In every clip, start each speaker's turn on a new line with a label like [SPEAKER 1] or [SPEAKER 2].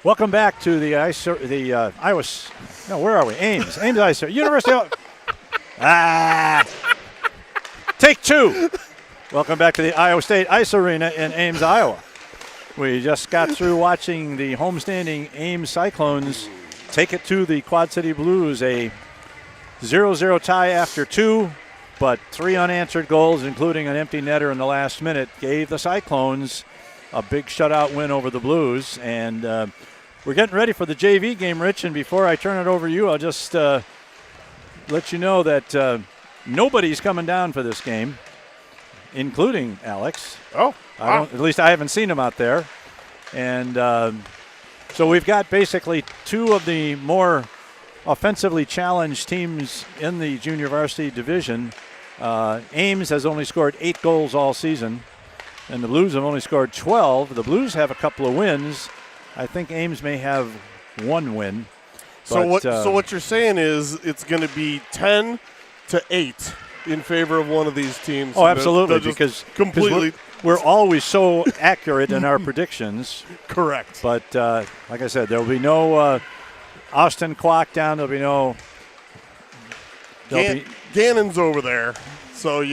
[SPEAKER 1] Welcome back to the Iowa. No, where are we? Ames Ice Arena. University of. Take two. Welcome back to the Iowa State Ice Arena in Ames, Iowa. We just got through watching the homestanding Ames Cyclones take it to the Quad City Blues, a 0-0 tie after two, but 3 unanswered goals, including an empty netter in the last minute, gave the Cyclones a big shutout win over the Blues. And we're getting ready for the JV game, Rich, and before I turn it over to you, I'll just let you know that nobody's coming down for this game, including Alex.
[SPEAKER 2] Oh, wow.
[SPEAKER 1] At least I haven't seen him out there. And so we've got basically 2 of the more offensively challenged teams in the junior varsity division. Ames has only scored 8 goals all season, and the Blues have only scored 12. The Blues have a couple of wins. I think Ames may have 1 win.
[SPEAKER 2] So what you're saying is it's going to be 10-8 in favor of one of these teams.
[SPEAKER 1] Oh, absolutely,
[SPEAKER 2] because completely.
[SPEAKER 1] We're always so accurate in our predictions.
[SPEAKER 2] Correct.
[SPEAKER 1] But like I said, there will be no Austin Kwok down. There'll be no.
[SPEAKER 2] Gannon's over there, so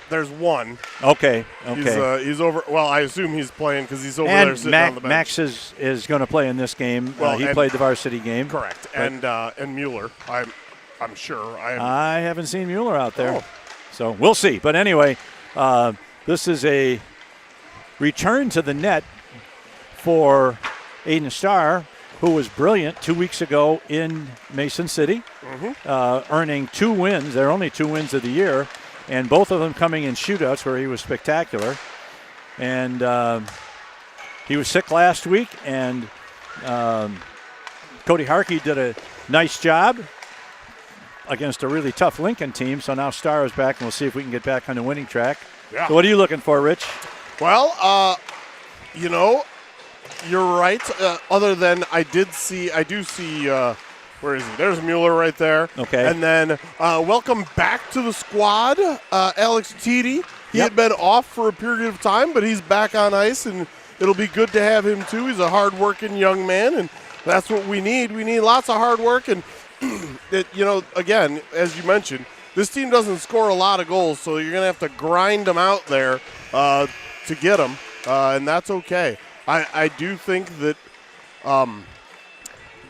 [SPEAKER 2] there's one.
[SPEAKER 1] Okay.
[SPEAKER 2] He's over. Well, I assume he's playing because he's over
[SPEAKER 1] and
[SPEAKER 2] there sitting on the bench.
[SPEAKER 1] Max is going to play in this game.
[SPEAKER 2] Well,
[SPEAKER 1] he played the varsity game.
[SPEAKER 2] Correct. And Mueller, I'm sure.
[SPEAKER 1] I haven't seen Mueller out there,
[SPEAKER 2] Oh.
[SPEAKER 1] so we'll see. But anyway, this is a return to the net for Aiden Starr, who was brilliant 2 weeks ago in Mason City, earning 2 wins. There are only 2 wins of the year, and both of them coming in shootouts where he was spectacular. And he was sick last week, and Cody Harkey did a nice job against a really tough Lincoln team. So now Starr is back, and we'll see if we can get back on the winning track.
[SPEAKER 2] Yeah.
[SPEAKER 1] So what are you looking for, Rich?
[SPEAKER 2] Well, you're right. Other than I do see, where is he? There's Mueller right there.
[SPEAKER 1] Okay.
[SPEAKER 2] And then welcome back to the squad, Alex Teedy. He had been off for a period of time, but he's back on ice, and it'll be good to have him too. He's a hard-working young man, and that's what we need. We need lots of hard work, and again, as you mentioned, this team doesn't score a lot of goals, so you're going to have to grind them out there to get them, and that's okay. I do think that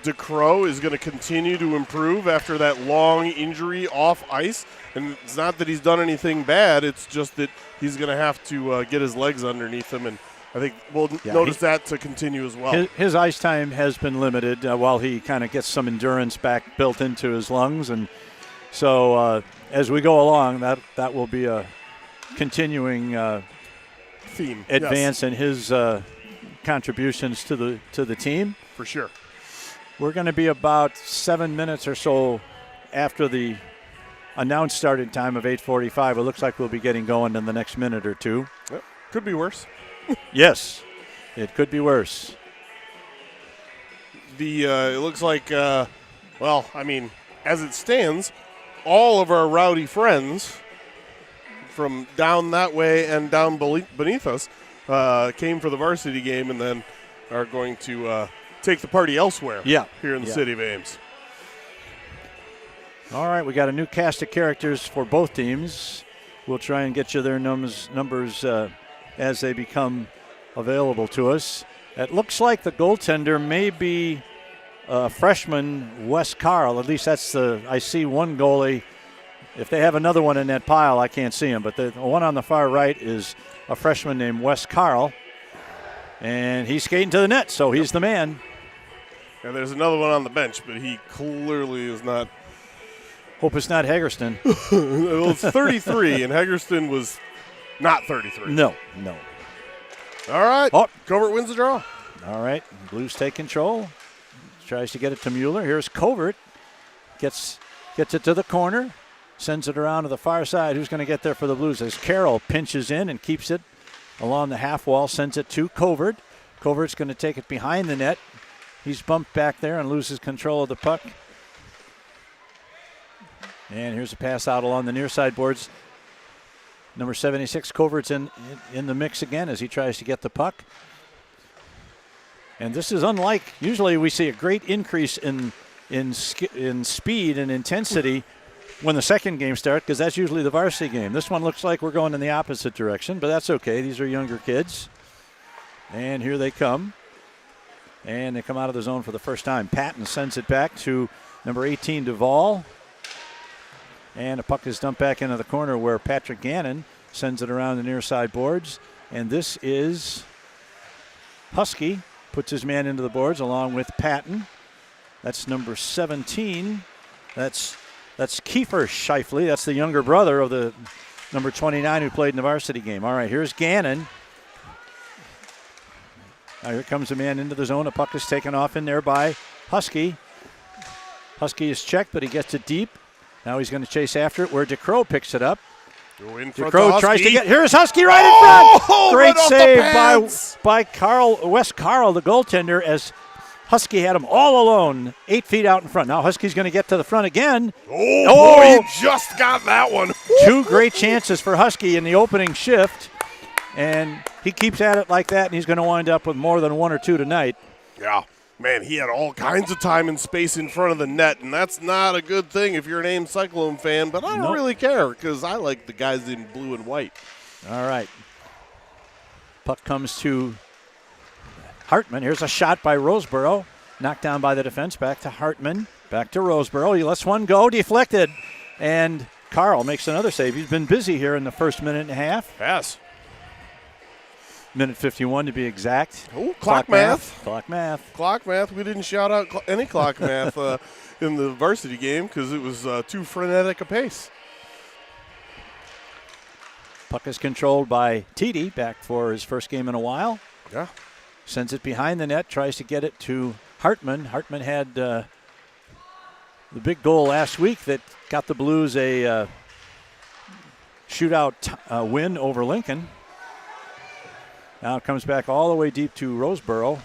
[SPEAKER 2] DeCrow is going to continue to improve after that long injury off ice, and it's not that he's done anything bad. It's just that he's going to have to get his legs underneath him, and I think we'll notice that to continue as well.
[SPEAKER 1] His ice time has been limited while he kind of gets some endurance back built into his lungs, and so as we go along, that will be a continuing
[SPEAKER 2] theme
[SPEAKER 1] advance in his contributions to the team.
[SPEAKER 2] For sure.
[SPEAKER 1] We're going to be about 7 minutes or so after the announced starting time of 8:45. It looks like we'll be getting going in the next minute or two.
[SPEAKER 2] Yep. Could be worse.
[SPEAKER 1] Yes, it could be worse.
[SPEAKER 2] It looks like, as it stands, all of our rowdy friends from down that way and down beneath us came for the varsity game and then are going to take the party elsewhere here in the city of Ames.
[SPEAKER 1] All right, we got a new cast of characters for both teams. We'll try and get you their numbers as they become available to us. It looks like the goaltender may be freshman Wes Carl. At least I see one goalie. If they have another one in that pile, I can't see him. But the one on the far right is a freshman named Wes Carl. And he's skating to the net, so he's the man.
[SPEAKER 2] And there's another one on the bench, but he clearly is not.
[SPEAKER 1] Hope it's not Hagerston.
[SPEAKER 2] Well, it's 33, and Hagerston was not 33.
[SPEAKER 1] No.
[SPEAKER 2] All right.
[SPEAKER 1] Oh.
[SPEAKER 2] Covert wins the draw.
[SPEAKER 1] All right. Blues take control. Tries to get it to Mueller. Here's Covert. Gets it to the corner. Sends it around to the far side. Who's going to get there for the Blues? As Carroll pinches in and keeps it along the half wall. Sends it to Covert. Covert's going to take it behind the net. He's bumped back there and loses control of the puck. And here's a pass out along the near side boards. Number 76, Covert's in the mix again as he tries to get the puck. And this is unlike, usually we see a great increase in speed and intensity when the second game starts, because that's usually the varsity game. This one looks like we're going in the opposite direction, but that's okay. These are younger kids. And here they come. And they come out of the zone for the first time. Patton sends it back to number 18, Duvall. And a puck is dumped back into the corner where Patrick Gannon sends it around the near side boards. And this is Husky. Puts his man into the boards along with Patton. That's number 17. That's Kiefer Scheifele. That's the younger brother of the number 29 who played in the varsity game. All right, here's Gannon. Now here comes a man into the zone. A puck is taken off in there by Husky. Husky is checked, but he gets it deep. Now he's going to chase after it where DeCrow picks it up. DeCrow tries to get. Here's Husky right in front. Great save by Wes Carl, the goaltender, as Husky had him all alone, 8 feet out in front. Now Husky's going to get to the front again.
[SPEAKER 2] Boy, he just got that one.
[SPEAKER 1] 2 great chances for Husky in the opening shift, and he keeps at it like that, and he's going to wind up with more than 1 or 2 tonight.
[SPEAKER 2] Yeah. Man, he had all kinds of time and space in front of the net, and that's not a good thing if you're an Ames Cyclone fan, but I don't really care because I like the guys in blue and white.
[SPEAKER 1] All right. Puck comes to Hartman. Here's a shot by Roseboro. Knocked down by the defense. Back to Hartman. Back to Roseboro. He lets one go. Deflected. And Carl makes another save. He's been busy here in the first minute and a half.
[SPEAKER 2] Yes.
[SPEAKER 1] Minute 51 to be exact.
[SPEAKER 2] Oh, clock math.
[SPEAKER 1] Clock math.
[SPEAKER 2] Clock math. We didn't shout out any clock math in the varsity game because it was too frenetic a pace.
[SPEAKER 1] Puck is controlled by Titi, back for his first game in a while.
[SPEAKER 2] Yeah.
[SPEAKER 1] Sends it behind the net, tries to get it to Hartman. Hartman had the big goal last week that got the Blues a shootout win over Lincoln. Now it comes back all the way deep to Roseboro.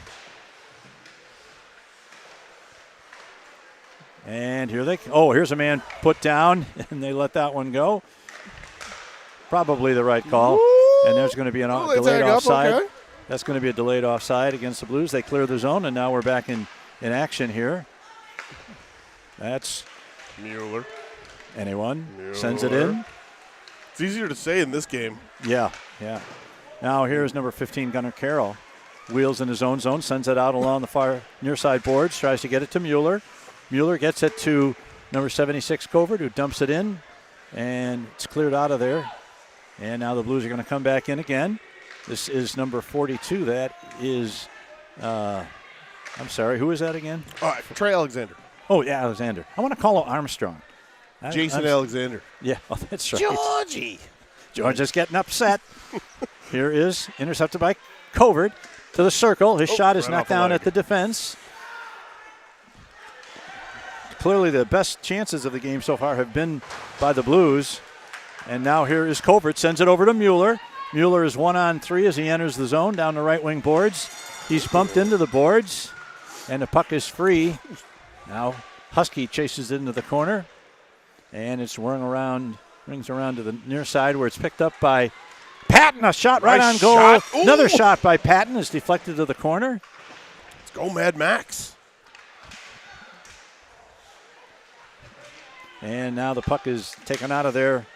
[SPEAKER 1] And here's a man put down, and they let that one go. Probably the right call.
[SPEAKER 2] Woo!
[SPEAKER 1] And there's going to be a delayed offside.
[SPEAKER 2] Okay.
[SPEAKER 1] That's going to be a delayed offside against the Blues. They clear the zone, and now we're back in action here. That's
[SPEAKER 2] Mueller.
[SPEAKER 1] Anyone sends it in.
[SPEAKER 2] It's easier to say in this game.
[SPEAKER 1] Yeah. Now here's number 15, Gunnar Carroll. Wheels in his own zone, sends it out along the far near side boards, tries to get it to Mueller. Mueller gets it to number 76, Covert, who dumps it in, and it's cleared out of there. And now the Blues are going to come back in again. This is number 42. That is, I'm sorry, who is that again?
[SPEAKER 2] Trey Alexander.
[SPEAKER 1] Oh, yeah, Alexander. I want to call him Armstrong.
[SPEAKER 2] Jason Alexander.
[SPEAKER 1] Yeah, that's right.
[SPEAKER 2] George
[SPEAKER 1] is getting upset. Here is intercepted by Covert to the circle. His shot is knocked down at the defense. Clearly the best chances of the game so far have been by the Blues. And now here is Covert, sends it over to Mueller. Mueller is 1-on-3 as he enters the zone down the right wing boards. He's bumped into the boards, and the puck is free. Now Husky chases it into the corner, and it's rings around to the near side where it's picked up by Patton. A shot right on goal. Another shot by Patton is deflected to the corner.
[SPEAKER 2] Let's go, Mad Max.
[SPEAKER 1] And now the puck is taken out of there.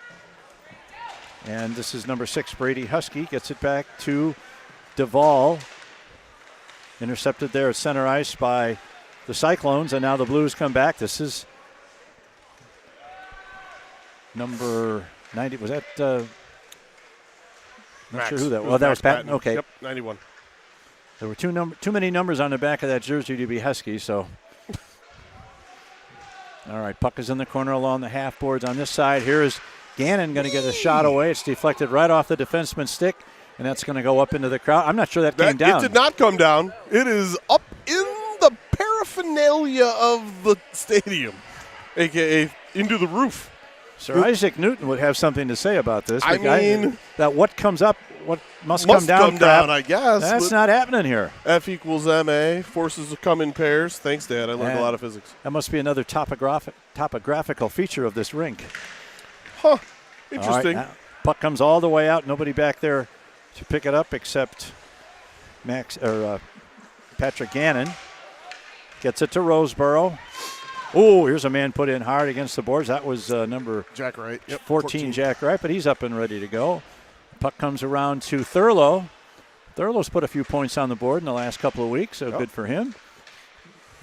[SPEAKER 1] And this is number 6, Brady Husky. Gets it back to Duvall. Intercepted there at center ice by the Cyclones. And now the Blues come back. This is number 90. Was that... Not
[SPEAKER 2] Max.
[SPEAKER 1] sure who that was. That was Patton. Okay.
[SPEAKER 2] Yep, 91.
[SPEAKER 1] There were too many numbers on the back of that jersey to be Husky, so... All right, puck is in the corner along the half boards on this side. Here is Gannon going to get a shot away. It's deflected right off the defenseman's stick, and that's going to go up into the crowd. I'm not sure that came down.
[SPEAKER 2] It did not come down. It is up in the paraphernalia of the stadium, a.k.a. into the roof.
[SPEAKER 1] Sir Isaac Newton would have something to say about this.
[SPEAKER 2] I mean,
[SPEAKER 1] that what comes up, what must come down,
[SPEAKER 2] I guess.
[SPEAKER 1] That's not happening here.
[SPEAKER 2] F equals MA. Forces come in pairs. Thanks, Dad. I learned a lot of physics.
[SPEAKER 1] That must be another topographical feature of this rink.
[SPEAKER 2] Huh. Interesting.
[SPEAKER 1] Right, puck comes all the way out. Nobody back there to pick it up except Patrick Gannon. Gets it to Roseboro. Oh, here's a man put in hard against the boards. That was number
[SPEAKER 2] Jack Wright. Yep,
[SPEAKER 1] 14, Jack Wright, but he's up and ready to go. Puck comes around to Thurlow. Thurlow's put a few points on the board in the last couple of weeks, so good for him.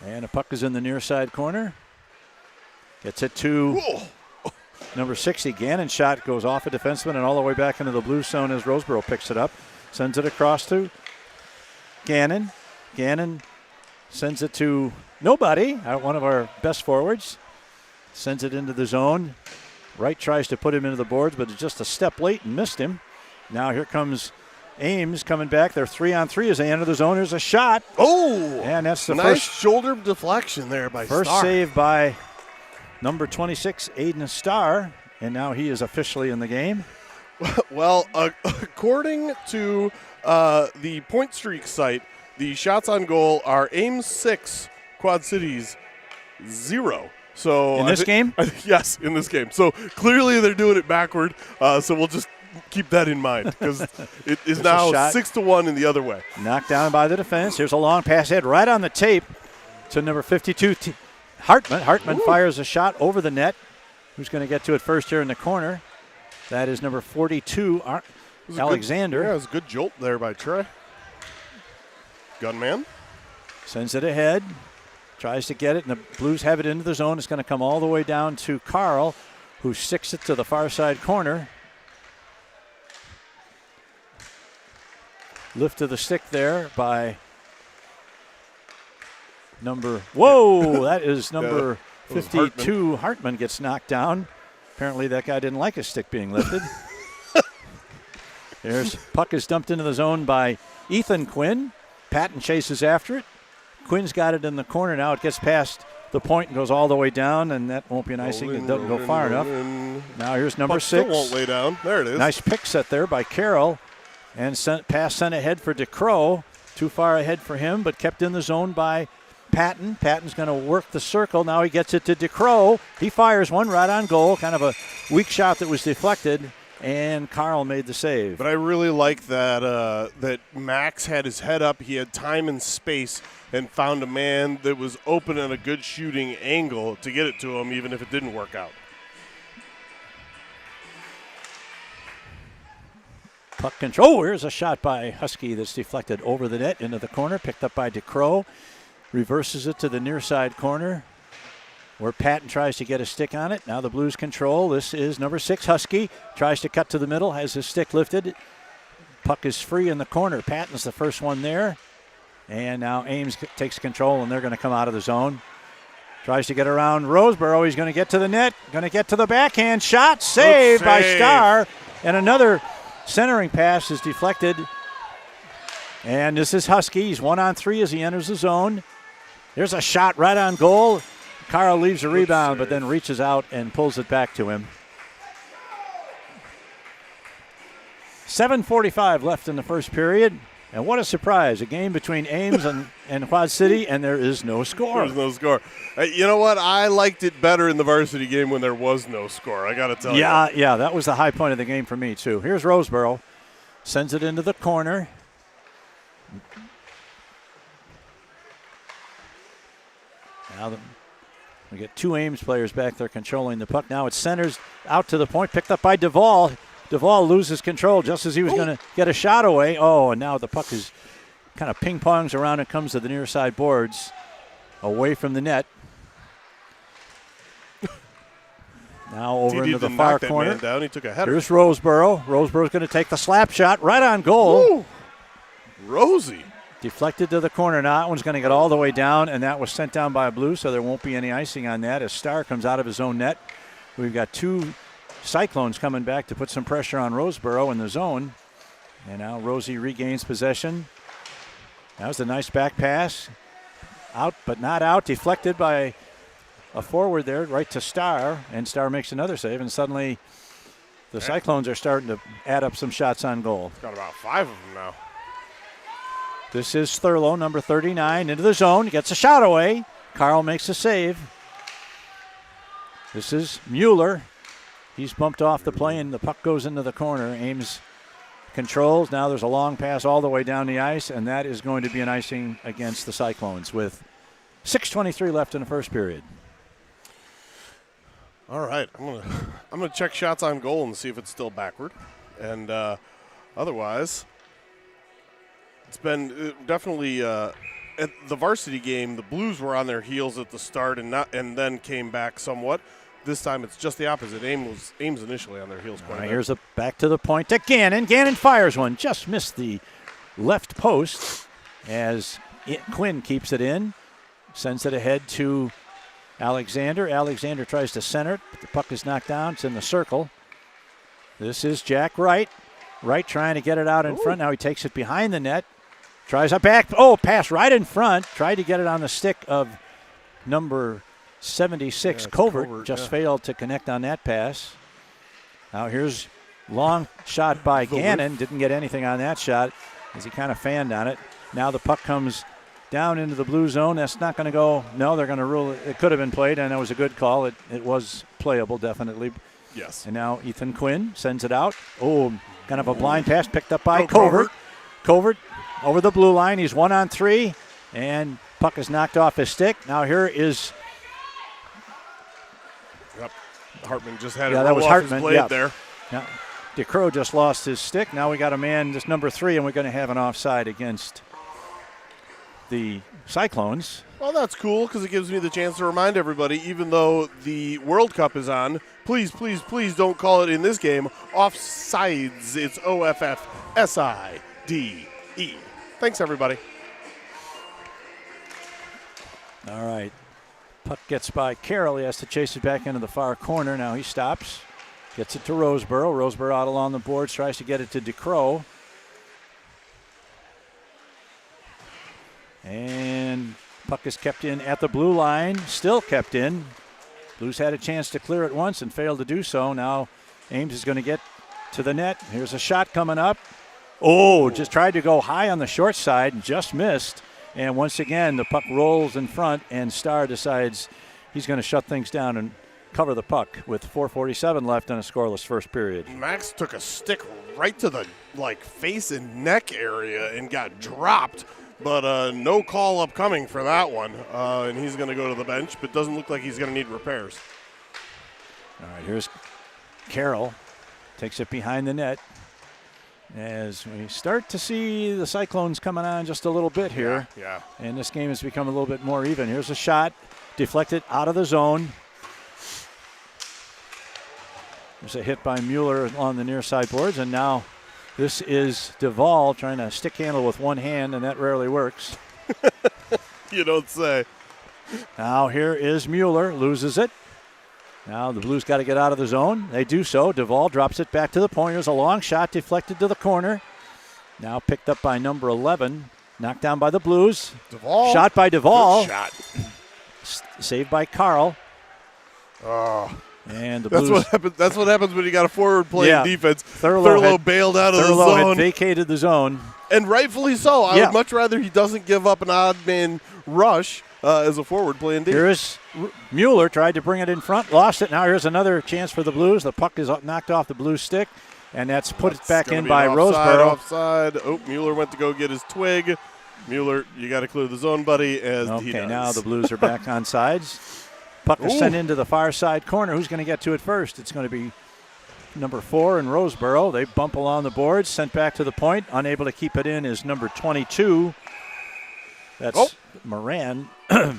[SPEAKER 1] And the puck is in the near side corner. Gets it to number 60. Gannon shot goes off a defenseman and all the way back into the blue zone as Roseboro picks it up. Sends it across to Gannon. Gannon sends it to nobody, one of our best forwards. Sends it into the zone. Wright tries to put him into the boards, but it's just a step late and missed him. Now here comes Ames coming back. They're 3-on-3 as they enter the zone. There's a shot.
[SPEAKER 2] Oh!
[SPEAKER 1] And that's the
[SPEAKER 2] nice
[SPEAKER 1] first
[SPEAKER 2] shoulder deflection there by
[SPEAKER 1] First
[SPEAKER 2] Starr.
[SPEAKER 1] save by number 26, Aiden Starr, and now he is officially in the game.
[SPEAKER 2] Well, according to the Point Streak site, the shots on goal are Ames 6, Quad Cities 0. So
[SPEAKER 1] in this game?
[SPEAKER 2] Yes, in this game. So clearly they're doing it backward. So we'll just keep that in mind because it is now 6-1 in the other way.
[SPEAKER 1] Knocked down by the defense. Here's a long pass ahead right on the tape to number 52, Hartman. Hartman fires a shot over the net. Who's going to get to it first here in the corner? That is number 42, Alexander.
[SPEAKER 2] Yeah, it was a good jolt there by Trey. Gunman.
[SPEAKER 1] Sends it ahead. Tries to get it, and the Blues have it into the zone. It's going to come all the way down to Carl, who sticks it to the far side corner. Lift of the stick there by that is number 52. Hartman gets knocked down. Apparently that guy didn't like his stick being lifted. Puck is dumped into the zone by Ethan Quinn. Patton chases after it. Quinn's got it in the corner now. It gets past the point and goes all the way down, and that won't be an icing. It doesn't go far enough. Now here's number 6.
[SPEAKER 2] Still won't lay down. There it is.
[SPEAKER 1] Nice pick set there by Carroll. And pass sent ahead for DeCrow. Too far ahead for him, but kept in the zone by Patton. Patton's going to work the circle. Now he gets it to DeCrow. He fires one right on goal. Kind of a weak shot that was deflected. And Carl made the save.
[SPEAKER 2] But I really like that that Max had his head up. He had time and space and found a man that was open at a good shooting angle to get it to him, even if it didn't work out.
[SPEAKER 1] Puck control. Here's a shot by Husky that's deflected over the net into the corner. Picked up by DeCrow. Reverses it to the near side corner, where Patton tries to get a stick on it. Now the Blues control. This is number 6, Husky. Tries to cut to the middle, has his stick lifted. Puck is free in the corner. Patton's the first one there. And now Ames takes control, and they're going to come out of the zone. Tries to get around Roseboro. He's going to get to the net. Going to get to the backhand shot. Saved by Starr. And another centering pass is deflected. And this is Husky. He's 1-on-3 as he enters the zone. There's a shot right on goal. Carl leaves a rebound, but then reaches out and pulls it back to him. 7:45 left in the first period. And what a surprise. A game between Ames and Quad City, and there is no score.
[SPEAKER 2] There's no score. You know what? I liked it better in the varsity game when there was no score. I got to tell you.
[SPEAKER 1] Yeah, that was the high point of the game for me, too. Here's Roseboro. Sends it into the corner. Now we get 2 Ames players back there controlling the puck. Now it centers out to the point, picked up by Duvall. Duvall loses control just as he was going to get a shot away. Oh, and now the puck is kind of ping-pongs around and comes to the near side boards, away from the net. Now over into the far corner.
[SPEAKER 2] Man down. He took a header.
[SPEAKER 1] Here's Roseboro. Roseboro's going to take the slap shot right on goal.
[SPEAKER 2] Ooh. Rosie.
[SPEAKER 1] Deflected to the corner. Now that one's going to get all the way down, and that was sent down by a Blue, so there won't be any icing on that as Starr comes out of his own net. We've got 2 Cyclones coming back to put some pressure on Roseboro in the zone. And now Rosie regains possession. That was a nice back pass. Out, but not out. Deflected by a forward there, right to Starr, and Starr makes another save, and suddenly the Cyclones are starting to add up some shots on goal.
[SPEAKER 2] Got about 5 of them now.
[SPEAKER 1] This is Thurlow, number 39, into the zone. Gets a shot away. Carl makes a save. This is Mueller. He's bumped off the play, and the puck goes into the corner. Ames controls. Now there's a long pass all the way down the ice, and that is going to be an icing against the Cyclones with 6:23 left in the first period.
[SPEAKER 2] All right, I'm gonna check shots on goal and see if it's still backward, and otherwise, it's been definitely at the varsity game. The Blues were on their heels at the start and then came back somewhat. This time it's just the opposite. Ames initially on their heels quite a bit.
[SPEAKER 1] Here's a back to the point to Gannon. Gannon fires one, just missed the left post as Quinn keeps it in, sends it ahead to Alexander. Alexander tries to center it, but the puck is knocked down. It's in the circle. This is Jack Wright. Wright trying to get it out in front. Now he takes it behind the net. Tries a back. Oh, pass right in front. Tried to get it on the stick of number 76, Covert. Just failed to connect on that pass. Now here's long shot by Gannon. Didn't get anything on that shot as he kind of fanned on it. Now the puck comes down into the blue zone. That's not going to go. No, they're going to rule it. It could have been played, and it was a good call. It was playable, definitely.
[SPEAKER 2] Yes.
[SPEAKER 1] And now Ethan Quinn sends it out. Oh, kind of a blind pass picked up by Covert. Covert over the blue line. He's 1-on-3, and puck is knocked off his stick. Now here is.
[SPEAKER 2] Yep. Hartman just had it
[SPEAKER 1] that
[SPEAKER 2] roll
[SPEAKER 1] was
[SPEAKER 2] off
[SPEAKER 1] Hartman.
[SPEAKER 2] his blade there.
[SPEAKER 1] Now, DeCrow just lost his stick. Now we got a man, this number 3, and we're going to have an offside against the Cyclones.
[SPEAKER 2] Well, that's cool because it gives me the chance to remind everybody, even though the World Cup is on, please, please, please don't call it in this game offsides. It's OFFSIDE. Thanks, everybody.
[SPEAKER 1] All right. Puck gets by Carroll. He has to chase it back into the far corner. Now he stops. Gets it to Roseboro. Roseboro out along the boards. Tries to get it to DeCrow. And puck is kept in at the blue line. Still kept in. Blues had a chance to clear it once and failed to do so. Now Ames is going to get to the net. Here's a shot coming up. Oh, just tried to go high on the short side and just missed. And once again, the puck rolls in front, and Starr decides he's going to shut things down and cover the puck with 4:47 left in a scoreless first period.
[SPEAKER 2] Max took a stick right to the face and neck area and got dropped, but no call upcoming for that one. And he's going to go to the bench, but doesn't look like he's going to need repairs.
[SPEAKER 1] All right, here's Carroll. Takes it behind the net. As we start to see the Cyclones coming on just a little bit here.
[SPEAKER 2] Yeah.
[SPEAKER 1] And this game has become a little bit more even. Here's a shot deflected out of the zone. There's a hit by Mueller on the near side boards, and now this is Duvall trying to stick handle with one hand, and that rarely works.
[SPEAKER 2] You don't say.
[SPEAKER 1] Now here is Mueller, loses it. Now the Blues got to get out of the zone. They do so. Duvall drops it back to the point. Here's a long shot deflected to the corner. Now picked up by number 11. Knocked down by the Blues.
[SPEAKER 2] Duvall.
[SPEAKER 1] Shot by Duvall.
[SPEAKER 2] Good shot.
[SPEAKER 1] Saved by Carl.
[SPEAKER 2] Oh.
[SPEAKER 1] And the
[SPEAKER 2] That's
[SPEAKER 1] Blues.
[SPEAKER 2] That's what happens when you got a forward playing defense.
[SPEAKER 1] Thurlow
[SPEAKER 2] bailed out of the
[SPEAKER 1] Thurlow
[SPEAKER 2] zone.
[SPEAKER 1] had vacated the zone.
[SPEAKER 2] And rightfully so. I would much rather he doesn't give up an odd man rush as a forward playing D.
[SPEAKER 1] Here's Mueller, tried to bring it in front, lost it. Now here's another chance for the Blues. The puck is knocked off the Blues stick, and that's put it back in by Roseboro.
[SPEAKER 2] Offside. Oh, Mueller went to go get his twig. Mueller, you got to clear the zone, buddy, as he does.
[SPEAKER 1] Okay, now the Blues are back on sides. Puck is sent into the far side corner. Who's going to get to it first? It's going to be number 4 in Roseboro. They bump along the boards, sent back to the point. Unable to keep it in is number 22. That's Moran.
[SPEAKER 2] We're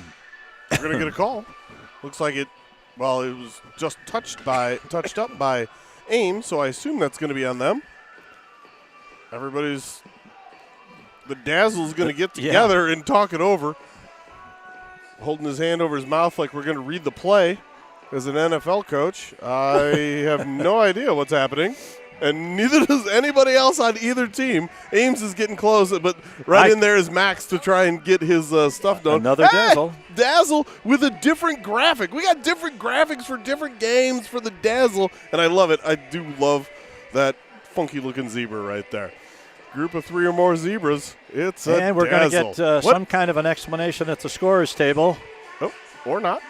[SPEAKER 2] going to get a call. Looks like it was just touched up by Ames, so I assume that's going to be on them. The Dazzle's going to get together and talk it over. Holding his hand over his mouth like we're going to read the play as an NFL coach. I have no idea what's happening, and neither does anybody else on either team. Ames is getting close, but in there is Max to try and get his stuff done.
[SPEAKER 1] Another Dazzle.
[SPEAKER 2] Dazzle with a different graphic. We got different graphics for different games for the Dazzle, and I love it. I do love that funky-looking zebra right there. Group of 3 or more zebras. It's a
[SPEAKER 1] And we're going to get
[SPEAKER 2] What?
[SPEAKER 1] some kind of an explanation at the scorer's table.
[SPEAKER 2] Oh, or not.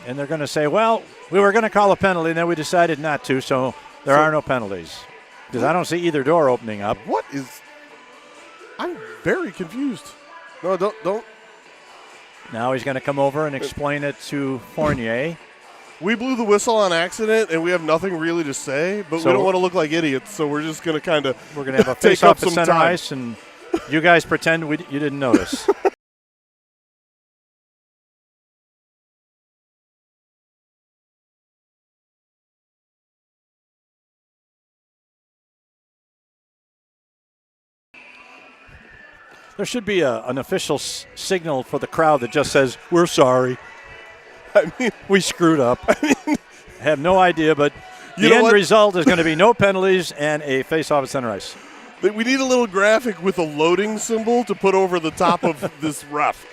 [SPEAKER 1] And they're going to say, well, we were going to call a penalty, and then we decided not to, so there are no penalties. Because I don't see either door opening up.
[SPEAKER 2] What is? I'm very confused. No, don't.
[SPEAKER 1] Now he's going to come over and explain it to Fournier.
[SPEAKER 2] We blew the whistle on accident, and we have nothing really to say, but we don't want to look like idiots, so we're just going to kind of
[SPEAKER 1] We're going to have a face-off at center ice, and you guys pretend you didn't notice. There should be an official signal for the crowd that just says, "We're sorry.
[SPEAKER 2] I mean,
[SPEAKER 1] we screwed up." I have no idea, but the
[SPEAKER 2] know
[SPEAKER 1] end
[SPEAKER 2] what?
[SPEAKER 1] result is going to be no penalties and a face-off at center ice.
[SPEAKER 2] We need a little graphic with a loading symbol to put over the top of this ref.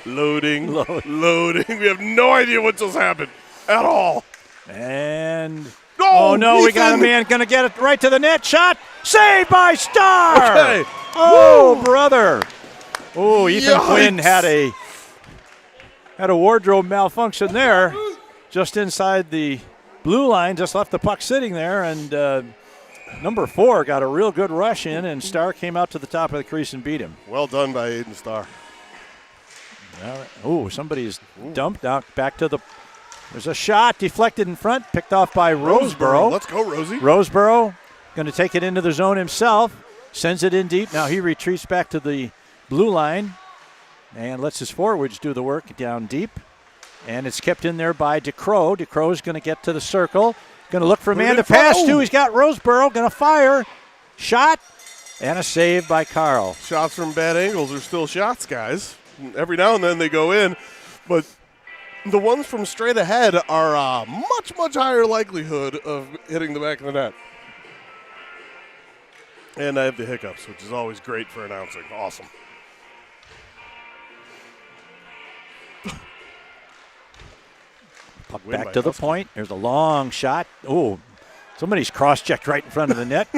[SPEAKER 2] Loading. We have no idea what just happened at all.
[SPEAKER 1] And
[SPEAKER 2] oh
[SPEAKER 1] no, we got a man going to get it right to the net. Shot, saved by Starr.
[SPEAKER 2] Okay.
[SPEAKER 1] Oh,
[SPEAKER 2] Woo.
[SPEAKER 1] brother. Oh, Ethan
[SPEAKER 2] Yikes.
[SPEAKER 1] Quinn had a wardrobe malfunction there, just inside the blue line. Just left the puck sitting there, and number 4 got a real good rush in, and Starr came out to the top of the crease and beat him.
[SPEAKER 2] Well done by Aiden Starr.
[SPEAKER 1] Oh, somebody's dumped out back to the. There's a shot deflected in front, picked off by Roseboro.
[SPEAKER 2] Let's go, Rosie.
[SPEAKER 1] Roseboro going to take it into the zone himself, sends it in deep. Now he retreats back to the blue line and lets his forwards do the work down deep. And it's kept in there by DeCrow. DeCrow's going to get to the circle. Going to look for a man to pass to. He's got Roseboro. Going to fire. Shot. And a save by Carl.
[SPEAKER 2] Shots from bad angles are still shots, guys. Every now and then they go in. But the ones from straight ahead are much, much higher likelihood of hitting the back of the net. And I have the hiccups, which is always great for announcing. Awesome.
[SPEAKER 1] Puck back to the point. There's a long shot. Oh, somebody's cross-checked right in front of the net.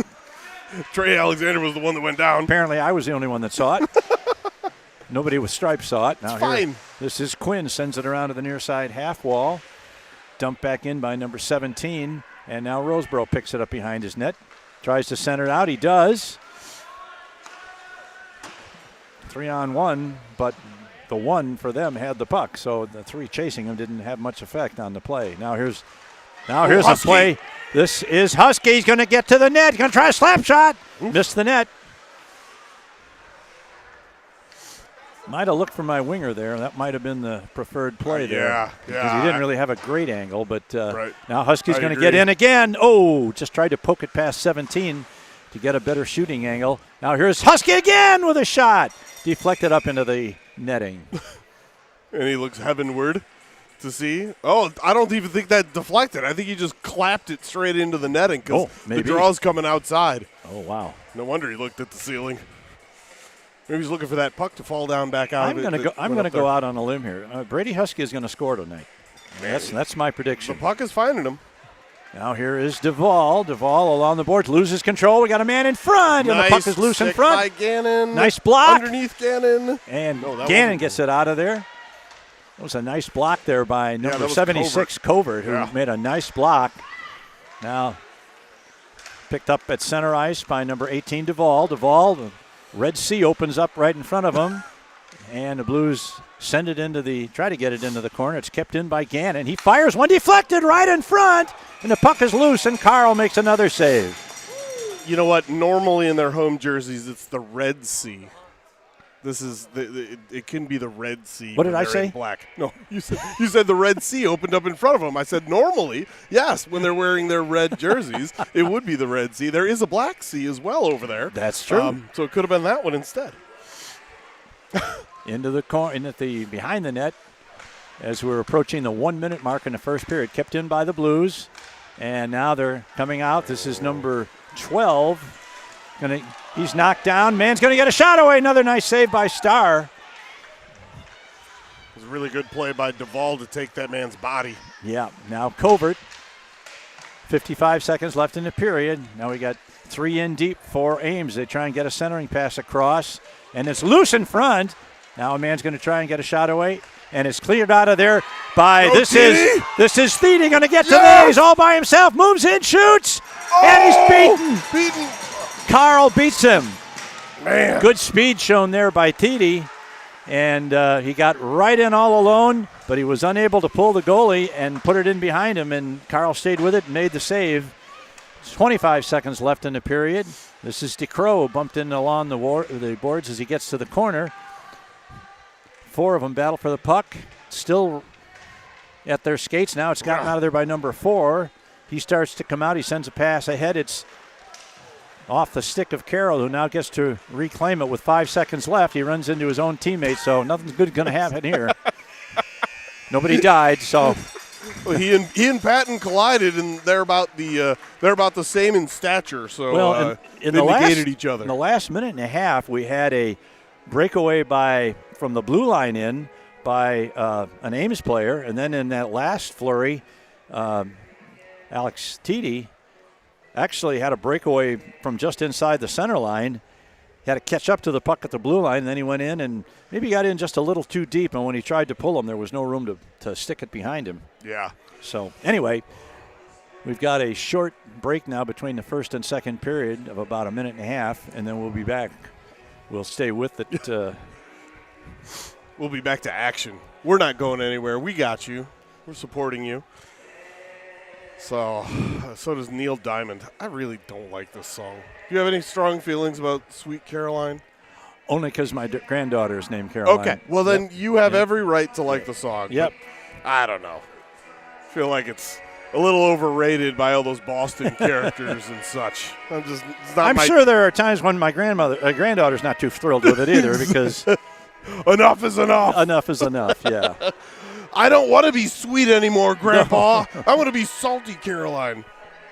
[SPEAKER 2] Trey Alexander was the one that went down.
[SPEAKER 1] Apparently I was the only one that saw it. Nobody with stripes saw it. Now
[SPEAKER 2] it's fine.
[SPEAKER 1] This is Quinn, sends it around to the near side half wall. Dumped back in by number 17. And now Roseboro picks it up behind his net. Tries to center it out. He does. 3-on-1, but the one for them had the puck. So the 3 chasing him didn't have much effect on the play. Now here's a play. This is Husky. He's going to get to the net. He's going to try a slap shot. Missed the net. Might have looked for my winger there. That might have been the preferred play there.
[SPEAKER 2] Yeah.
[SPEAKER 1] Because he didn't really have a great angle. But
[SPEAKER 2] right.
[SPEAKER 1] Now Husky's going to get in again. Oh, just tried to poke it past 17 to get a better shooting angle. Now here's Husky again with a shot. Deflected up into the netting.
[SPEAKER 2] And he looks heavenward to see. Oh, I don't even think that deflected. I think he just clapped it straight into the netting because the draw's coming outside.
[SPEAKER 1] Oh, wow.
[SPEAKER 2] No wonder he looked at the ceiling. Maybe he's looking for that puck to fall down back out.
[SPEAKER 1] I'm going to go out on a limb here. Brady Husky is going to score tonight. That's my prediction.
[SPEAKER 2] The puck is finding him.
[SPEAKER 1] Now here is Duvall. Duvall along the boards, loses control. We got a man in front, and the puck is loose in front.
[SPEAKER 2] By Gannon.
[SPEAKER 1] Nice block.
[SPEAKER 2] Underneath Gannon.
[SPEAKER 1] And Gannon gets it out of there. That was a nice block there by number 76, Covert, who made a nice block. Now picked up at center ice by number 18, Duvall. Duvall, the Red Sea opens up right in front of him. And the Blues try to get it into the corner. It's kept in by Gannon. He fires one, deflected right in front. And the puck is loose, and Carl makes another save.
[SPEAKER 2] You know what? Normally in their home jerseys, it's the Red Sea. This is it can be the Red Sea.
[SPEAKER 1] What did I say?
[SPEAKER 2] Black. No, you said the Red Sea opened up in front of them. I said normally, yes, when they're wearing their red jerseys, it would be the Red Sea. There is a Black Sea as well over there.
[SPEAKER 1] That's true.
[SPEAKER 2] So it could have been that one instead.
[SPEAKER 1] Into the corner, behind the net, as we're approaching the 1-minute mark in the first period. Kept in by the Blues, and now they're coming out. This is number 12. He's knocked down. Man's going to get a shot away. Another nice save by Starr.
[SPEAKER 2] It was a really good play by Duvall to take that man's body.
[SPEAKER 1] Yeah. Now Covert. 55 seconds left in the period. Now we got 3 in deep for Ames. They try and get a centering pass across, and it's loose in front. Now a man's going to try and get a shot away, and it's cleared out of there by this is Thede going to get to there. He's all by himself. Moves in, shoots. And he's
[SPEAKER 2] Beaten.
[SPEAKER 1] Carl beats him.
[SPEAKER 2] Man.
[SPEAKER 1] Good speed shown there by Titi. And he got right in all alone, but he was unable to pull the goalie and put it in behind him, and Carl stayed with it and made the save. 25 seconds left in the period. This is DeCrow bumped in along the boards as he gets to the corner. 4 of them battle for the puck. Still at their skates now. It's gotten out of there by number 4. He starts to come out. He sends a pass ahead. It's off the stick of Carroll, who now gets to reclaim it with 5 seconds left. He runs into his own teammate, so nothing's good going to happen here. Nobody died, so.
[SPEAKER 2] Well, he and Patton collided, and they're about the same in stature. So
[SPEAKER 1] they
[SPEAKER 2] negated each other.
[SPEAKER 1] In the last minute and a half, we had a breakaway from the blue line in by an Ames player, and then in that last flurry, Alex Titi actually had a breakaway from just inside the center line. He had to catch up to the puck at the blue line, and then he went in and maybe got in just a little too deep, and when he tried to pull him, there was no room to stick it behind him.
[SPEAKER 2] Yeah.
[SPEAKER 1] So anyway, we've got a short break now between the first and second period of about a minute and a half, and then we'll be back. We'll stay with it.
[SPEAKER 2] We'll be back to action. We're not going anywhere. We got you. We're supporting you. So does Neil Diamond. I really don't like this song. Do you have any strong feelings about Sweet Caroline?
[SPEAKER 1] Only because my granddaughter is named Caroline.
[SPEAKER 2] Okay, well then you have every right to like the song.
[SPEAKER 1] Yep.
[SPEAKER 2] I don't know. I feel like it's a little overrated by all those Boston characters and such.
[SPEAKER 1] I'm sure there are times when my granddaughter's not too thrilled with it either because
[SPEAKER 2] enough is enough.
[SPEAKER 1] Enough is enough, yeah.
[SPEAKER 2] I don't want to be sweet anymore, Grandpa. I want to be salty, Caroline.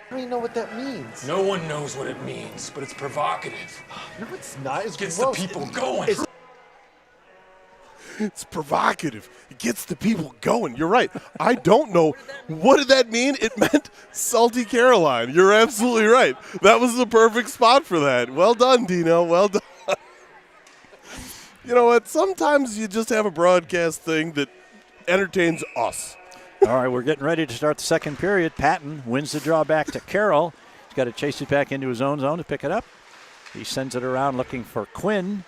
[SPEAKER 3] I don't even know what that means.
[SPEAKER 4] No one knows what it means, but it's provocative.
[SPEAKER 3] No, it's not. It
[SPEAKER 4] gets the people going.
[SPEAKER 2] It's provocative. It gets the people going. You're right. I don't know. What did that mean? It meant salty Caroline. You're absolutely right. That was the perfect spot for that. Well done, Dino. Well done. You know what? Sometimes you just have a broadcast thing that entertains us.
[SPEAKER 1] All right, we're getting ready to start the second period. Patton wins the draw back to Carroll. He's got to chase it back into his own zone to pick it up. He sends it around looking for Quinn.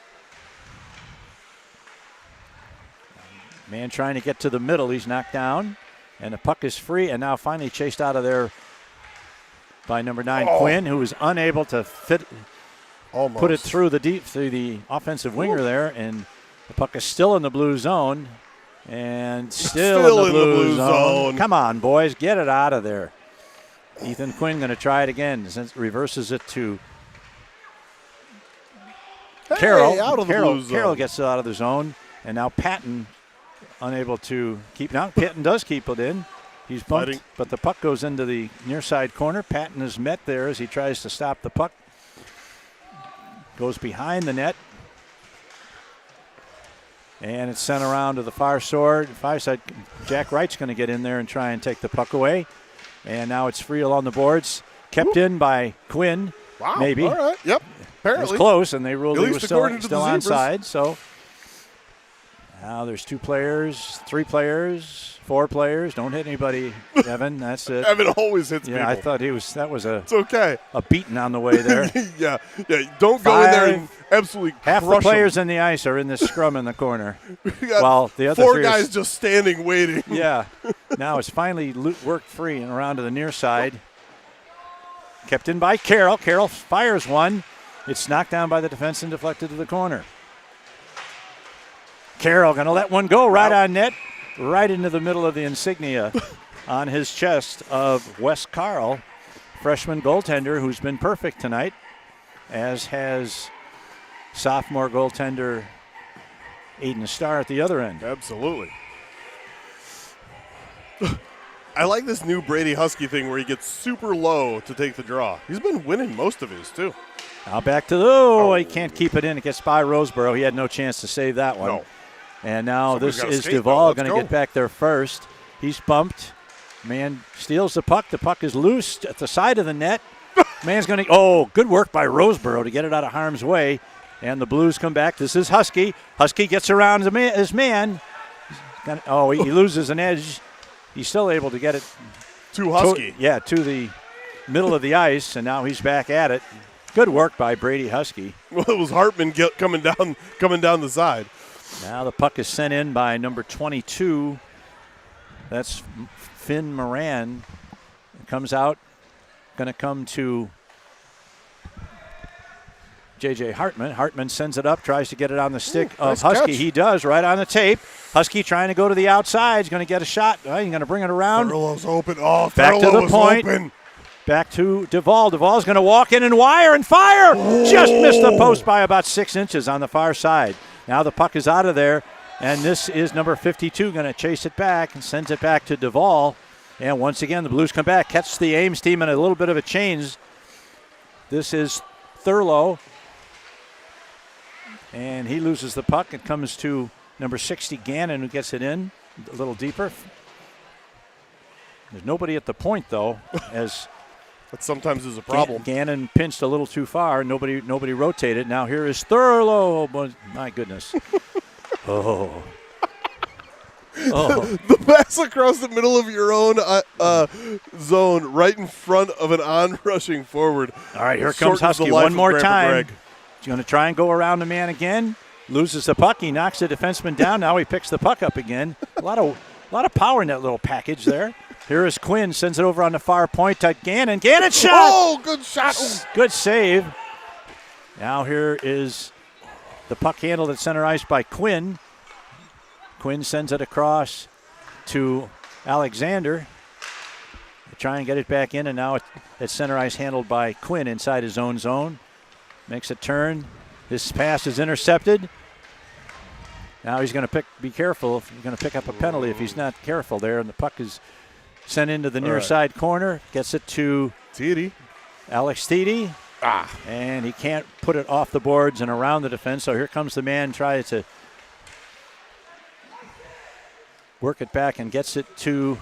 [SPEAKER 1] Man trying to get to the middle. He's knocked down, and the puck is free, and now finally chased out of there by number 9, Quinn, who was unable to put it through the offensive winger there, and the puck is still in the blue zone. And still in the blue zone. Come on, boys, get it out of there. Ethan Quinn going to try it again. Reverses it to Carroll.
[SPEAKER 2] Out of the blue zone.
[SPEAKER 1] Carroll gets it out of the zone, and now Patton unable to keep. Now Patton does keep it in. He's bumped, but the puck goes into the near side corner. Patton is met there as he tries to stop the puck. Goes behind the net. And it's sent around to the far side. Jack Wright's going to get in there and try and take the puck away. And now it's free along the boards. Kept in by Quinn.
[SPEAKER 2] Wow.
[SPEAKER 1] Maybe.
[SPEAKER 2] All right. Yep. Apparently.
[SPEAKER 1] It was close, and they ruled he was still
[SPEAKER 2] onside.
[SPEAKER 1] So now there's 2 players, 3 players, 4 players. Don't hit anybody, Evan. That's it.
[SPEAKER 2] Evan always hits people.
[SPEAKER 1] Yeah, I thought that was
[SPEAKER 2] it's okay.
[SPEAKER 1] A beating on the way there.
[SPEAKER 2] yeah. Don't go in there and absolutely
[SPEAKER 1] half
[SPEAKER 2] crush
[SPEAKER 1] the players
[SPEAKER 2] them.
[SPEAKER 1] in the ice are in this scrum in the corner.
[SPEAKER 2] While
[SPEAKER 1] the other
[SPEAKER 2] 4 guys just standing waiting.
[SPEAKER 1] Yeah. Now it's finally worked free and around to the near side. Kept in by Carroll. Carroll fires one. It's knocked down by the defense and deflected to the corner. Carroll going to let one go right on net, right into the middle of the insignia on his chest of Wes Carl, freshman goaltender who's been perfect tonight, as has sophomore goaltender Aiden Starr at the other end.
[SPEAKER 2] Absolutely. I like this new Brady Husky thing where he gets super low to take the draw. He's been winning most of his, too.
[SPEAKER 1] Now back to he can't keep it in. It gets by Roseboro. He had no chance to save that one.
[SPEAKER 2] No.
[SPEAKER 1] And now
[SPEAKER 2] Somebody's
[SPEAKER 1] this
[SPEAKER 2] gotta
[SPEAKER 1] is
[SPEAKER 2] skate,
[SPEAKER 1] Duvall going to
[SPEAKER 2] go.
[SPEAKER 1] get back there first. He's bumped. Man steals the puck. The puck is loose at the side of the net. Man's going to good work by Roseboro to get it out of harm's way. And the Blues come back. This is Husky. Husky gets around his man. He loses an edge. He's still able to get it
[SPEAKER 2] to Husky.
[SPEAKER 1] To the middle of the ice, and now he's back at it. Good work by Brady Husky.
[SPEAKER 2] Well, it was Hartman coming down the side.
[SPEAKER 1] Now the puck is sent in by number 22. That's Finn Moran. It comes out. Going to come to J.J. Hartman. Hartman sends it up, tries to get it on the stick of
[SPEAKER 2] nice
[SPEAKER 1] Husky.
[SPEAKER 2] catch.
[SPEAKER 1] He does, right on the tape. Husky trying to go to the outside. He's going to get a shot. He's going to bring it around.
[SPEAKER 2] Thurlow's open. Oh,
[SPEAKER 1] Back to the point.
[SPEAKER 2] Open.
[SPEAKER 1] Back to Duvall. Duvall's going to walk in and wire and fire. Just missed the post by about 6 inches on the far side. Now the puck is out of there, and this is number 52 going to chase it back and sends it back to Duvall. And once again, the Blues come back, catch the Ames team in a little bit of a change. This is Thurlow, and he loses the puck. It comes to number 60, Gannon, who gets it in a little deeper. There's nobody at the point, though, as
[SPEAKER 2] that sometimes is a problem.
[SPEAKER 1] Gannon pinched a little too far. Nobody rotated. Now here is Thurlow. Oh, my goodness. Oh.
[SPEAKER 2] The pass across the middle of your own zone, right in front of an on-rushing forward.
[SPEAKER 1] All right, here comes Husky one more time. He's going to try and go around the man again. Loses the puck. He knocks the defenseman down. Now he picks the puck up again. A lot of power in that little package there. Here is Quinn. Sends it over on the far point to Gannon. Gannon shot!
[SPEAKER 2] Oh, good shot.
[SPEAKER 1] Good save. Now here is the puck handled at center ice by Quinn. Quinn sends it across to Alexander. They try and get it back in, and now it's center ice handled by Quinn inside his own zone. Makes a turn. This pass is intercepted. Now he's going to be careful. He's going to pick up a penalty if he's not careful there, and the puck is sent into the near side corner. Gets it to Alex Thiede. And he can't put it off the boards and around the defense, so here comes the man, tries to work it back and gets it to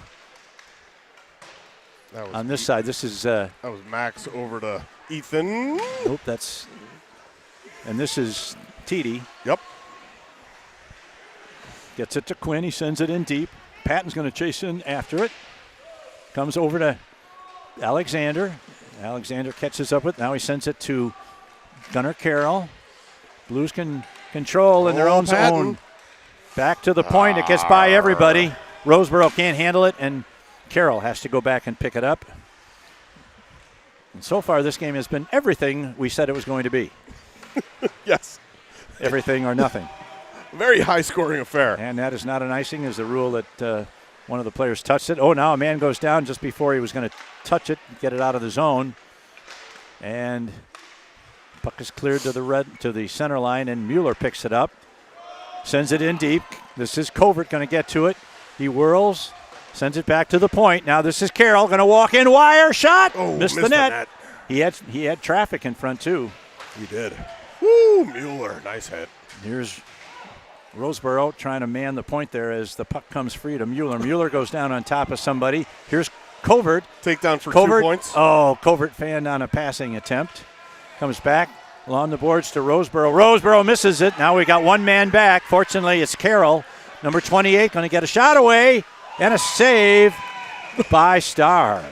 [SPEAKER 1] on this side. This is
[SPEAKER 2] that was Max over to Ethan.
[SPEAKER 1] Nope, and this is Thiede.
[SPEAKER 2] Yep.
[SPEAKER 1] Gets it to Quinn. He sends it in deep. Patton's going to chase in after it. Comes over to Alexander. Alexander catches up with it. Now he sends it to Gunnar Carroll. Blues can control in their own zone. Back to the point. It gets by everybody. Roseboro can't handle it, and Carroll has to go back and pick it up. And so far, this game has been everything we said it was going to be.
[SPEAKER 2] Yes.
[SPEAKER 1] Everything or nothing.
[SPEAKER 2] Very high-scoring affair.
[SPEAKER 1] And that is not an icing, is the rule that one of the players touched it. Oh, now a man goes down just before he was going to touch it, get it out of the zone. And puck is cleared to the center line, and Mueller picks it up. Sends it in deep. This is Covert going to get to it. He whirls, sends it back to the point. Now this is Carroll going to walk in, wire shot.
[SPEAKER 2] Oh,
[SPEAKER 1] missed the net. He had traffic in front too.
[SPEAKER 2] He did. Woo, Mueller, nice hit.
[SPEAKER 1] Here's Roseboro trying to man the point there as the puck comes free to Mueller. Mueller goes down on top of somebody. Here's Covert.
[SPEAKER 2] Takedown for 2 points.
[SPEAKER 1] Oh, Covert fanned on a passing attempt. Comes back along the boards to Roseboro. Roseboro misses it. Now we got one man back. Fortunately, it's Carroll. Number 28 going to get a shot away and a save by Starr.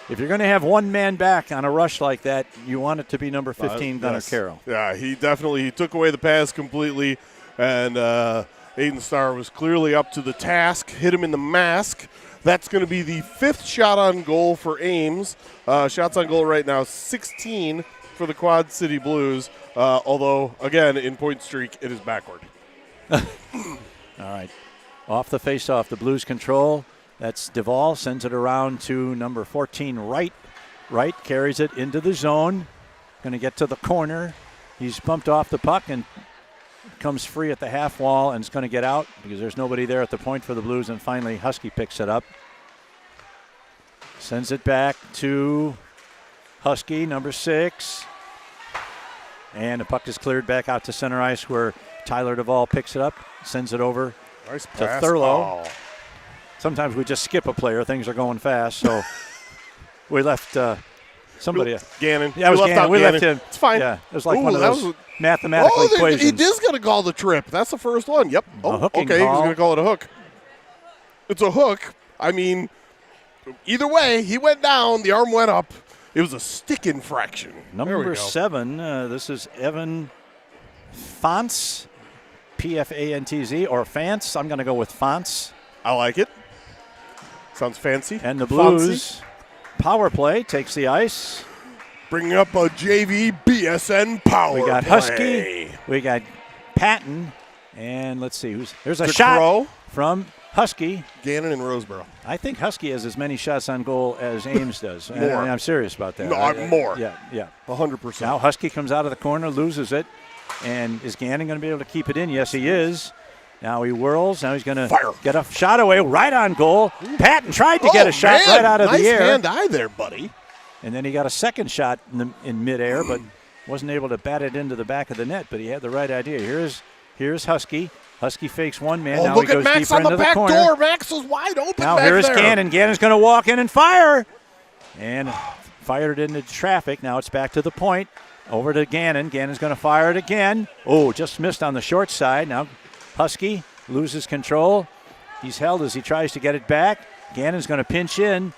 [SPEAKER 1] If you're going to have one man back on a rush like that, you want it to be number 15, Gunnar Carroll.
[SPEAKER 2] Yeah, he took away the pass completely, and Aiden Starr was clearly up to the task, hit him in the mask. That's going to be the 5th shot on goal for Ames. Shots on goal right now, 16 for the Quad City Blues, although, again, in point streak, it is backward.
[SPEAKER 1] All right. Off the face-off, the Blues control. That's Duvall, sends it around to number 14, Wright. Wright carries it into the zone. Going to get to the corner. He's bumped off the puck and comes free at the half wall, and it's going to get out because there's nobody there at the point for the Blues, and finally Husky picks it up. Sends it back to Husky, number 6. And the puck is cleared back out to center ice where Tyler Duvall picks it up, sends it over
[SPEAKER 2] nice
[SPEAKER 1] to Thurlow. Oh. Sometimes we just skip a player. Things are going fast, so we left somebody.
[SPEAKER 2] Gannon.
[SPEAKER 1] Yeah, it was Gannon. We left him.
[SPEAKER 2] It's fine.
[SPEAKER 1] Yeah, it was like one of those mathematical equations.
[SPEAKER 2] He is going to call the trip. That's the first one. Yep. Oh, okay. He's going to call it a hook. It's a hook. I mean, Either way, he went down. The arm went up. It was a stick infraction. There we
[SPEAKER 1] Number
[SPEAKER 2] go.
[SPEAKER 1] 7, this is Evan Fantz, Pfantz, or Fantz. I'm going to go with Fantz.
[SPEAKER 2] I like it. Sounds fancy.
[SPEAKER 1] And the
[SPEAKER 2] Fancy.
[SPEAKER 1] Blues power play takes the ice.
[SPEAKER 2] Bringing up a JV BSN power
[SPEAKER 1] We got
[SPEAKER 2] play.
[SPEAKER 1] Husky. We got Patton. And let's see. There's a
[SPEAKER 2] DeCrow.
[SPEAKER 1] shot from Husky.
[SPEAKER 2] Gannon and Roseboro.
[SPEAKER 1] I think Husky has as many shots on goal as Ames does.
[SPEAKER 2] More.
[SPEAKER 1] And I'm serious about that.
[SPEAKER 2] No, more.
[SPEAKER 1] Yeah.
[SPEAKER 2] 100%.
[SPEAKER 1] Now Husky comes out of the corner, loses it. And is Gannon going to be able to keep it in? Yes, he is. Now he whirls. Now he's going to get a shot away right on goal. Patton tried to get a shot right out of
[SPEAKER 2] nice
[SPEAKER 1] the air.
[SPEAKER 2] Nice hand-eye there, buddy.
[SPEAKER 1] And then he got a second shot in midair, but wasn't able to bat it into the back of the net. But he had the right idea. Here's Husky. Husky fakes one man. Now
[SPEAKER 2] look
[SPEAKER 1] he goes
[SPEAKER 2] at Max
[SPEAKER 1] deeper
[SPEAKER 2] on the
[SPEAKER 1] into
[SPEAKER 2] back
[SPEAKER 1] corner.
[SPEAKER 2] door. Max is wide open
[SPEAKER 1] Now
[SPEAKER 2] back
[SPEAKER 1] here's
[SPEAKER 2] there.
[SPEAKER 1] Gannon. Gannon's going to walk in and fire. And fired it into traffic. Now it's back to the point. Over to Gannon. Gannon's going to fire it again. Oh, just missed on the short side. Now Husky loses control. He's held as he tries to get it back. Gannon's going to pinch in.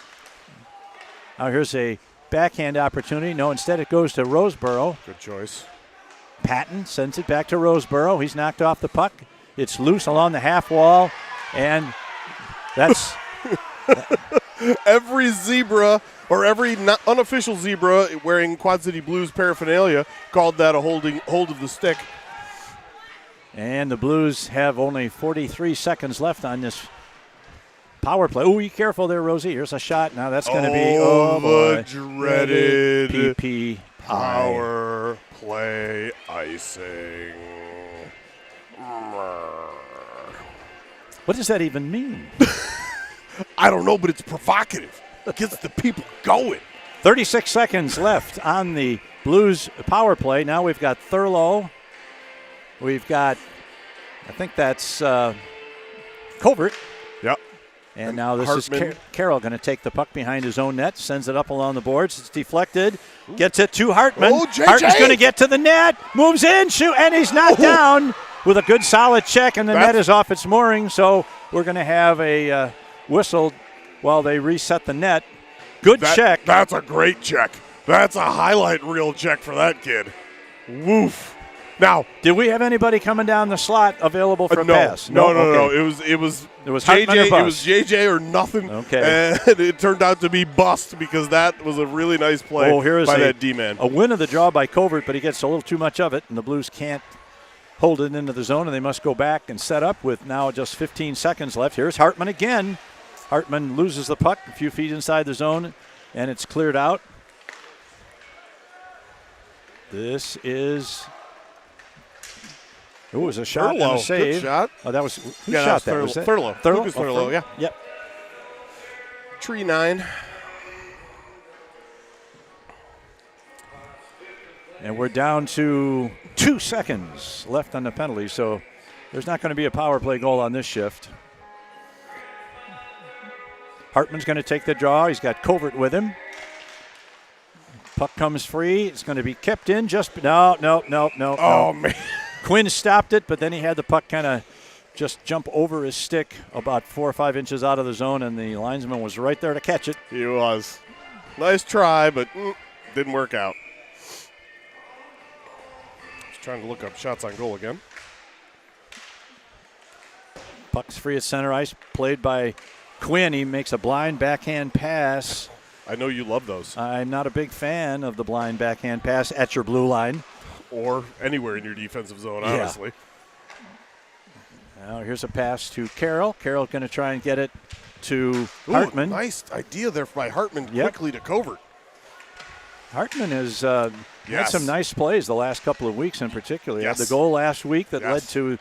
[SPEAKER 1] Now here's a backhand opportunity. No, instead it goes to Roseboro.
[SPEAKER 2] Good choice.
[SPEAKER 1] Patton sends it back to Roseboro. He's knocked off the puck. It's loose along the half wall. And that's...
[SPEAKER 2] Every zebra or every unofficial zebra wearing Quad City Blues paraphernalia called that a hold of the stick.
[SPEAKER 1] And the Blues have only 43 seconds left on this power play. Oh, be careful there, Rosie. Here's a shot. Now that's going to be
[SPEAKER 2] the
[SPEAKER 1] boy.
[SPEAKER 2] dreaded
[SPEAKER 1] PP
[SPEAKER 2] power play icing.
[SPEAKER 1] What does that even mean?
[SPEAKER 2] I don't know, but it's provocative. It gets the people going.
[SPEAKER 1] 36 seconds left on the Blues power play. Now we've got Thurlow. We've got, I think that's Covert.
[SPEAKER 2] Yep.
[SPEAKER 1] And now this
[SPEAKER 2] Hartman.
[SPEAKER 1] is Carroll going to take the puck behind his own net, sends it up along the boards. It's deflected, gets it to Hartman.
[SPEAKER 2] Oh, JJ.
[SPEAKER 1] Hartman's going to get to the net, moves in, shoot, and he's knocked down with a good solid check, and the net is off its mooring. So we're going to have a whistle while they reset the net. Good check.
[SPEAKER 2] That's a great check. That's a highlight reel check for that kid. Woof. Now,
[SPEAKER 1] did we have anybody coming down the slot available for a pass?
[SPEAKER 2] No.
[SPEAKER 1] Okay.
[SPEAKER 2] It was
[SPEAKER 1] Hartman or
[SPEAKER 2] JJ.
[SPEAKER 1] bust?
[SPEAKER 2] It was JJ or nothing.
[SPEAKER 1] Okay.
[SPEAKER 2] And it turned out to be bust because that was a really nice play by that D-man.
[SPEAKER 1] A win of the draw by Covert, but he gets a little too much of it, and the Blues can't hold it into the zone, and they must go back and set up with now just 15 seconds left. Here's Hartman again. Hartman loses the puck a few feet inside the zone, and it's cleared out. This is... It was a shot and a save.
[SPEAKER 2] Good shot.
[SPEAKER 1] Oh, that was... Who
[SPEAKER 2] Yeah,
[SPEAKER 1] shot
[SPEAKER 2] that
[SPEAKER 1] that?
[SPEAKER 2] was
[SPEAKER 1] Was
[SPEAKER 2] Thurlow.
[SPEAKER 1] Thurlow?
[SPEAKER 2] Lucas Thurlow, yeah.
[SPEAKER 1] Yep.
[SPEAKER 2] Tree 9.
[SPEAKER 1] And we're down to 2 seconds left on the penalty, so there's not going to be a power play goal on this shift. Hartman's going to take the draw. He's got Covert with him. Puck comes free. It's going to be kept in. No.
[SPEAKER 2] Oh, man.
[SPEAKER 1] Quinn stopped it, but then he had the puck kind of just jump over his stick about 4 or 5 inches out of the zone, and the linesman was right there to catch it.
[SPEAKER 2] He was. Nice try, but didn't work out. Just trying to look up shots on goal again.
[SPEAKER 1] Puck's free at center ice, played by Quinn. He makes a blind backhand pass.
[SPEAKER 2] I know you love those.
[SPEAKER 1] I'm not a big fan of the blind backhand pass at your blue line.
[SPEAKER 2] Or anywhere in your defensive zone,
[SPEAKER 1] Yeah.
[SPEAKER 2] honestly.
[SPEAKER 1] Now here's a pass to Carroll. Carroll's going to try and get it to Hartman.
[SPEAKER 2] Nice idea there by Hartman
[SPEAKER 1] Yep.
[SPEAKER 2] quickly to Covert.
[SPEAKER 1] Hartman has had
[SPEAKER 2] Yes.
[SPEAKER 1] some nice plays the last couple of weeks in particular. He had
[SPEAKER 2] Yes.
[SPEAKER 1] the goal last week that
[SPEAKER 2] Yes.
[SPEAKER 1] led to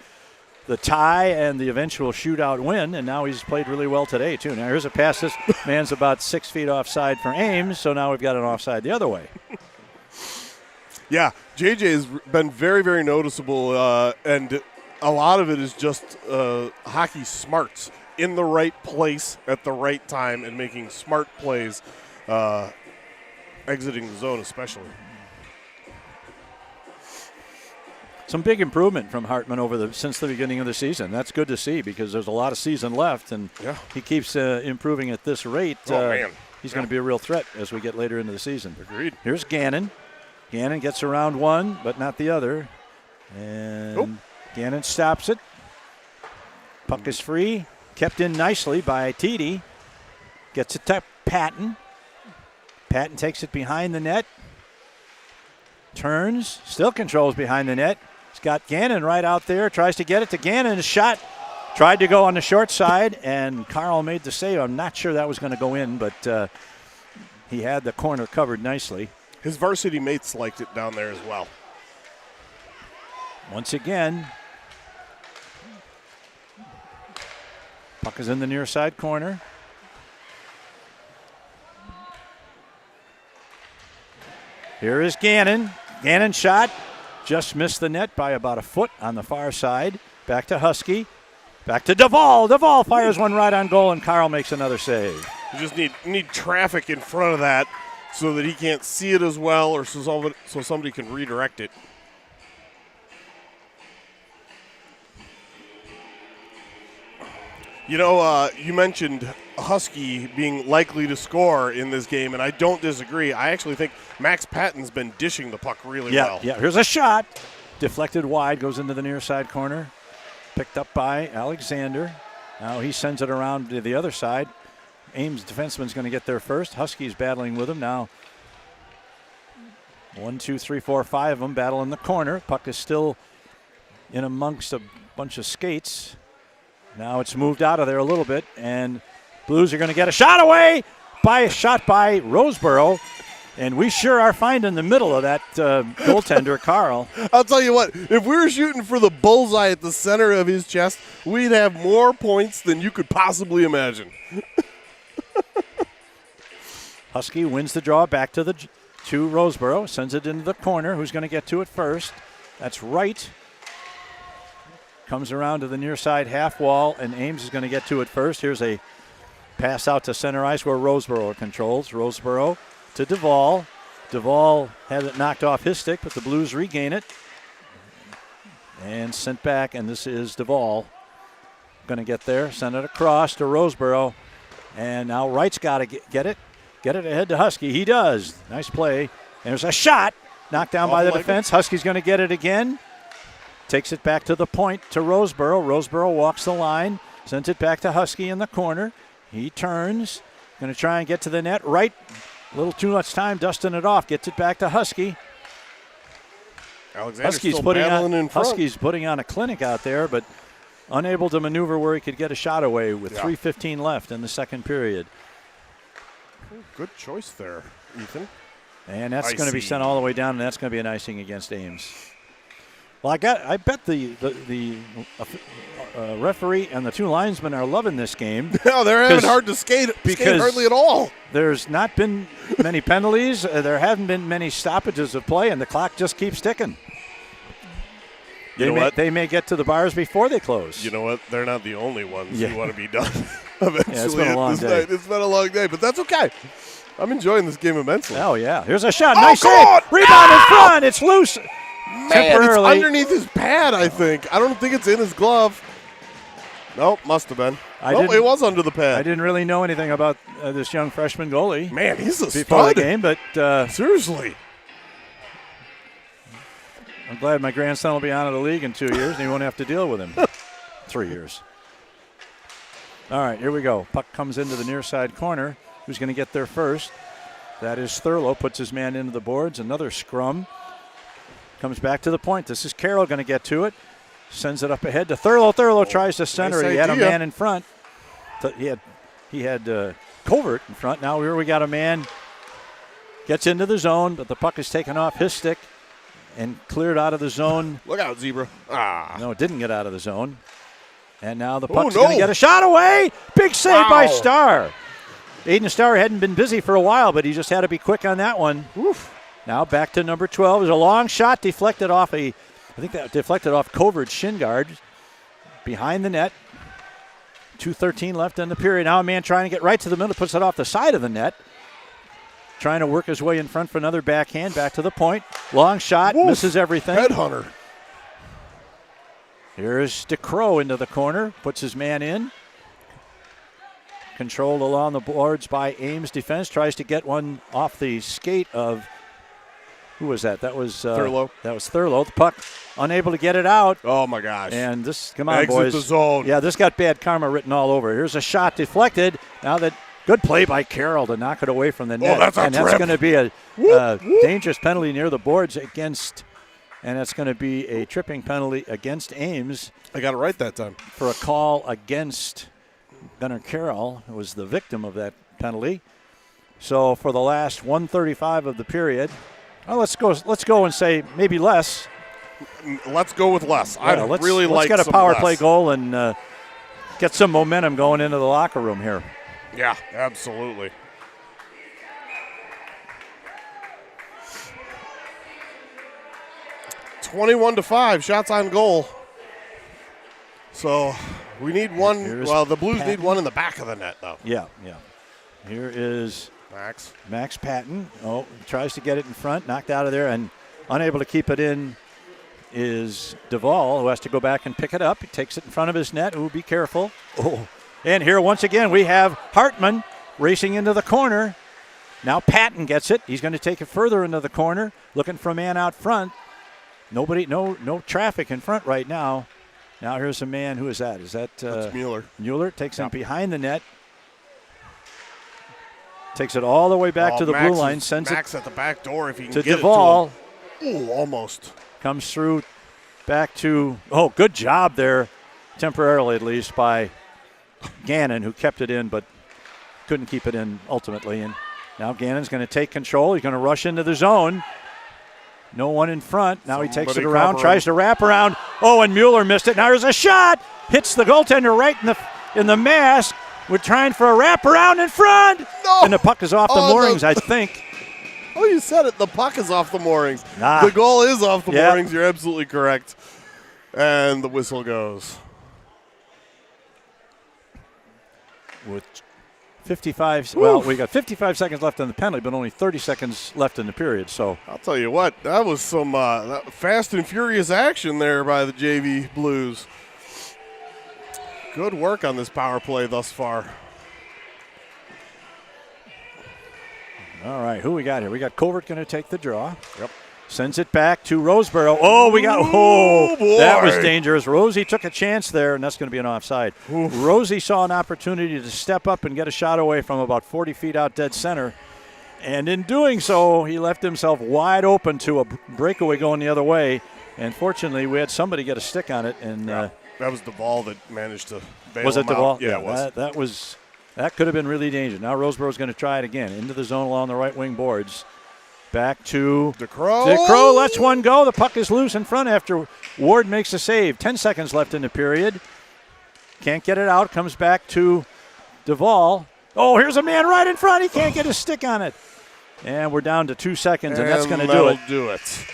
[SPEAKER 1] the tie and the eventual shootout win, and now he's played really well today, too. Now here's a pass. This man's about 6 feet offside for Ames, so now we've got an offside the other way.
[SPEAKER 2] Yeah, JJ has been very, very noticeable, and a lot of it is just hockey smarts in the right place at the right time and making smart plays, exiting the zone especially.
[SPEAKER 1] some big improvement from Hartman since the beginning of the season. That's good to see because there's a lot of season left, and he keeps improving at this rate.
[SPEAKER 2] Man.
[SPEAKER 1] He's going to be a real threat as we get later into the season.
[SPEAKER 2] Agreed.
[SPEAKER 1] Here's Gannon. Gannon gets around one, but not the other. And Gannon stops it. Puck is free. Kept in nicely by Titi. Gets it to Patton. Patton takes it behind the net. Turns. Still controls behind the net. He's got Gannon right out there. Tries to get it to Gannon. Shot. Tried to go on the short side, and Carl made the save. I'm not sure that was going to go in, but he had the corner covered nicely.
[SPEAKER 2] His varsity mates liked it down there as well.
[SPEAKER 1] Once again, puck is in the near side corner. Here is Gannon. Gannon shot. Just missed the net by about a foot on the far side. Back to Husky. Back to Duvall. Duvall fires one right on goal, and Carl makes another save.
[SPEAKER 2] You just need traffic in front of that so that he can't see it as well, or so somebody can redirect it. You know, you mentioned Husky being likely to score in this game, and I don't disagree. I actually think Max Patton's been dishing the puck really well.
[SPEAKER 1] Yeah, here's a shot. Deflected wide, goes into the near side corner. Picked up by Alexander. Now he sends it around to the other side. Ames defenseman's going to get there first. Husky's battling with him now. 1, 2, 3, 4, 5 of them battle in the corner. Puck is still in amongst a bunch of skates. Now it's moved out of there a little bit, and Blues are going to get a shot away by a shot by Roseboro. And we sure are finding the middle of that goaltender, Carl.
[SPEAKER 2] I'll tell you what, if we were shooting for the bullseye at the center of his chest, we'd have more points than you could possibly imagine.
[SPEAKER 1] Husky wins the draw back to Roseboro, sends it into the corner. Who's going to get to it first? That's Wright. Comes around to the near side half wall, and Ames is going to get to it first. Here's a pass out to center ice where Roseboro controls. Roseboro to Duvall. Duvall had it knocked off his stick, but the Blues regain it. And sent back, and this is Duvall. Going to get there, send it across to Roseboro. And now Wright's got to get it. Get it ahead to Husky. He does. Nice play. And there's a shot knocked down by the defense. Husky's going to get it again. Takes it back to the point to Roseboro. Roseboro walks the line. Sends it back to Husky in the corner. He turns. Going to try and get to the net. Wright. A little too much time dusting it off. Gets it back to Husky. Husky's putting on a clinic out there, but unable to maneuver where he could get a shot away with 3:15 left in the second period.
[SPEAKER 2] Good choice there, Ethan.
[SPEAKER 1] And that's going to be sent all the way down, and that's going to be an icing against Ames. Well, I bet the referee and the two linesmen are loving this game.
[SPEAKER 2] No, they're having hard to skate hardly at all.
[SPEAKER 1] There's not been many penalties. There haven't been many stoppages of play, and the clock just keeps ticking. They may get to the bars before they close.
[SPEAKER 2] You know what? They're not the only ones who want to be done eventually.
[SPEAKER 1] Yeah, it's been a long day.
[SPEAKER 2] It's been a long day, but that's okay. I'm enjoying this game immensely.
[SPEAKER 1] Oh, yeah. Here's a shot. Nice save. Rebound in front. It's loose.
[SPEAKER 2] Man, it's underneath his pad, I think. I don't think it's in his glove. Nope, must have been. It was under the pad.
[SPEAKER 1] I didn't really know anything about this young freshman goalie.
[SPEAKER 2] Man, he's a
[SPEAKER 1] before
[SPEAKER 2] stud.
[SPEAKER 1] The game, but
[SPEAKER 2] seriously.
[SPEAKER 1] I'm glad my grandson will be out of the league in 2 years, and he won't have to deal with him. 3 years. All right, here we go. Puck comes into the near side corner. Who's going to get there first? That is Thurlow. Puts his man into the boards. Another scrum. Comes back to the point. This is Carroll going to get to it. Sends it up ahead to Thurlow. Thurlow tries to center it. He had a man in front. He had Covert in front. Now here we got a man. Gets into the zone, but the puck is taken off his stick and cleared out of the zone.
[SPEAKER 2] Look out, Zebra.
[SPEAKER 1] No, it didn't get out of the zone. And now the puck's going to get a shot away. Big save by Starr. Aiden Starr hadn't been busy for a while, but he just had to be quick on that one.
[SPEAKER 2] Oof.
[SPEAKER 1] Now back to number 12. There's a long shot deflected off Covert's shin guard behind the net. 2:13 left in the period. Now a man trying to get right to the middle, puts it off the side of the net. Trying to work his way in front for another backhand, back to the point. Long shot, misses everything.
[SPEAKER 2] Headhunter.
[SPEAKER 1] Here's DeCrow into the corner, puts his man in. Controlled along the boards by Ames defense, tries to get one off the skate of, who was that? That was
[SPEAKER 2] Thurlow.
[SPEAKER 1] That was Thurlow. The puck unable to get it out.
[SPEAKER 2] Oh, my gosh.
[SPEAKER 1] And this, come on,
[SPEAKER 2] Exit
[SPEAKER 1] boys.
[SPEAKER 2] the zone.
[SPEAKER 1] Yeah, this got bad karma written all over. Here's a shot deflected. Now that good play by Carroll to knock it away from the net.
[SPEAKER 2] That's a
[SPEAKER 1] and that's
[SPEAKER 2] trip.
[SPEAKER 1] going to be a dangerous penalty near the boards against, and that's going to be a tripping penalty against Ames.
[SPEAKER 2] I got it right that time.
[SPEAKER 1] For a call against Gunnar Carroll, who was the victim of that penalty. So for the last 1:35 of the period, let's go and say maybe less.
[SPEAKER 2] Let's go with less. I
[SPEAKER 1] let's
[SPEAKER 2] like
[SPEAKER 1] get a
[SPEAKER 2] some
[SPEAKER 1] power
[SPEAKER 2] less.
[SPEAKER 1] play goal and get some momentum going into the locker room here.
[SPEAKER 2] Yeah, absolutely. (21-5) shots on goal. So we need one. The Blues need one in the back of the net, though.
[SPEAKER 1] Yeah. Here is Max Patton. Tries to get it in front, knocked out of there, and unable to keep it in is Duvall, who has to go back and pick it up. He takes it in front of his net. Ooh, be careful. Oh. And here, once again, we have Hartman racing into the corner. Now Patton gets it. He's going to take it further into the corner, looking for a man out front. No traffic in front right now. Now here's a man. Who is that? Is that
[SPEAKER 2] That's Mueller?
[SPEAKER 1] Mueller takes him behind the net. Takes it all the way back to the blue line. Sends
[SPEAKER 2] Max at the back door if he can
[SPEAKER 1] to
[SPEAKER 2] get
[SPEAKER 1] Duvall.
[SPEAKER 2] it to him. Ooh, almost.
[SPEAKER 1] Comes through back to, good job there, temporarily at least, by Gannon, who kept it in but couldn't keep it in ultimately. And now Gannon's going to take control. He's going to rush into the zone. No one in front. Now he takes it around, tries to wrap around. Oh, and Mueller missed it. Now there's a shot. Hits the goaltender right in the mask. We're trying for a wraparound in front.
[SPEAKER 2] No.
[SPEAKER 1] And the puck is off the moorings, I think.
[SPEAKER 2] Oh, you said it. The puck is off the moorings.
[SPEAKER 1] Nah.
[SPEAKER 2] The goal is off the moorings. You're absolutely correct. And the whistle goes.
[SPEAKER 1] With 55, we got 55 seconds left on the penalty, but only 30 seconds left in the period. So
[SPEAKER 2] I'll tell you what, that was some fast and furious action there by the JV Blues. Good work on this power play thus far.
[SPEAKER 1] All right, who we got here? We got Covert going to take the draw. Yep. Sends it back to Roseboro. That was dangerous. Rosie took a chance there, and that's going to be an offside. Rosie saw an opportunity to step up and get a shot away from about 40 feet out dead center. And in doing so, he left himself wide open to a breakaway going the other way. And fortunately, we had somebody get a stick on it. And
[SPEAKER 2] that was Duvall that managed to bail
[SPEAKER 1] was it
[SPEAKER 2] him
[SPEAKER 1] Duvall?
[SPEAKER 2] out. Yeah, it was.
[SPEAKER 1] That could have been really dangerous. Now Roseboro's going to try it again. Into the zone along the right wing boards. Back to DeCrow lets one go. The puck is loose in front after Ward makes a save. 10 seconds left in the period. Can't get it out. Comes back to Duvall. Oh, here's a man right in front. He can't get his stick on it. And we're down to 2 seconds, and that's going to do it.
[SPEAKER 2] That'll do it.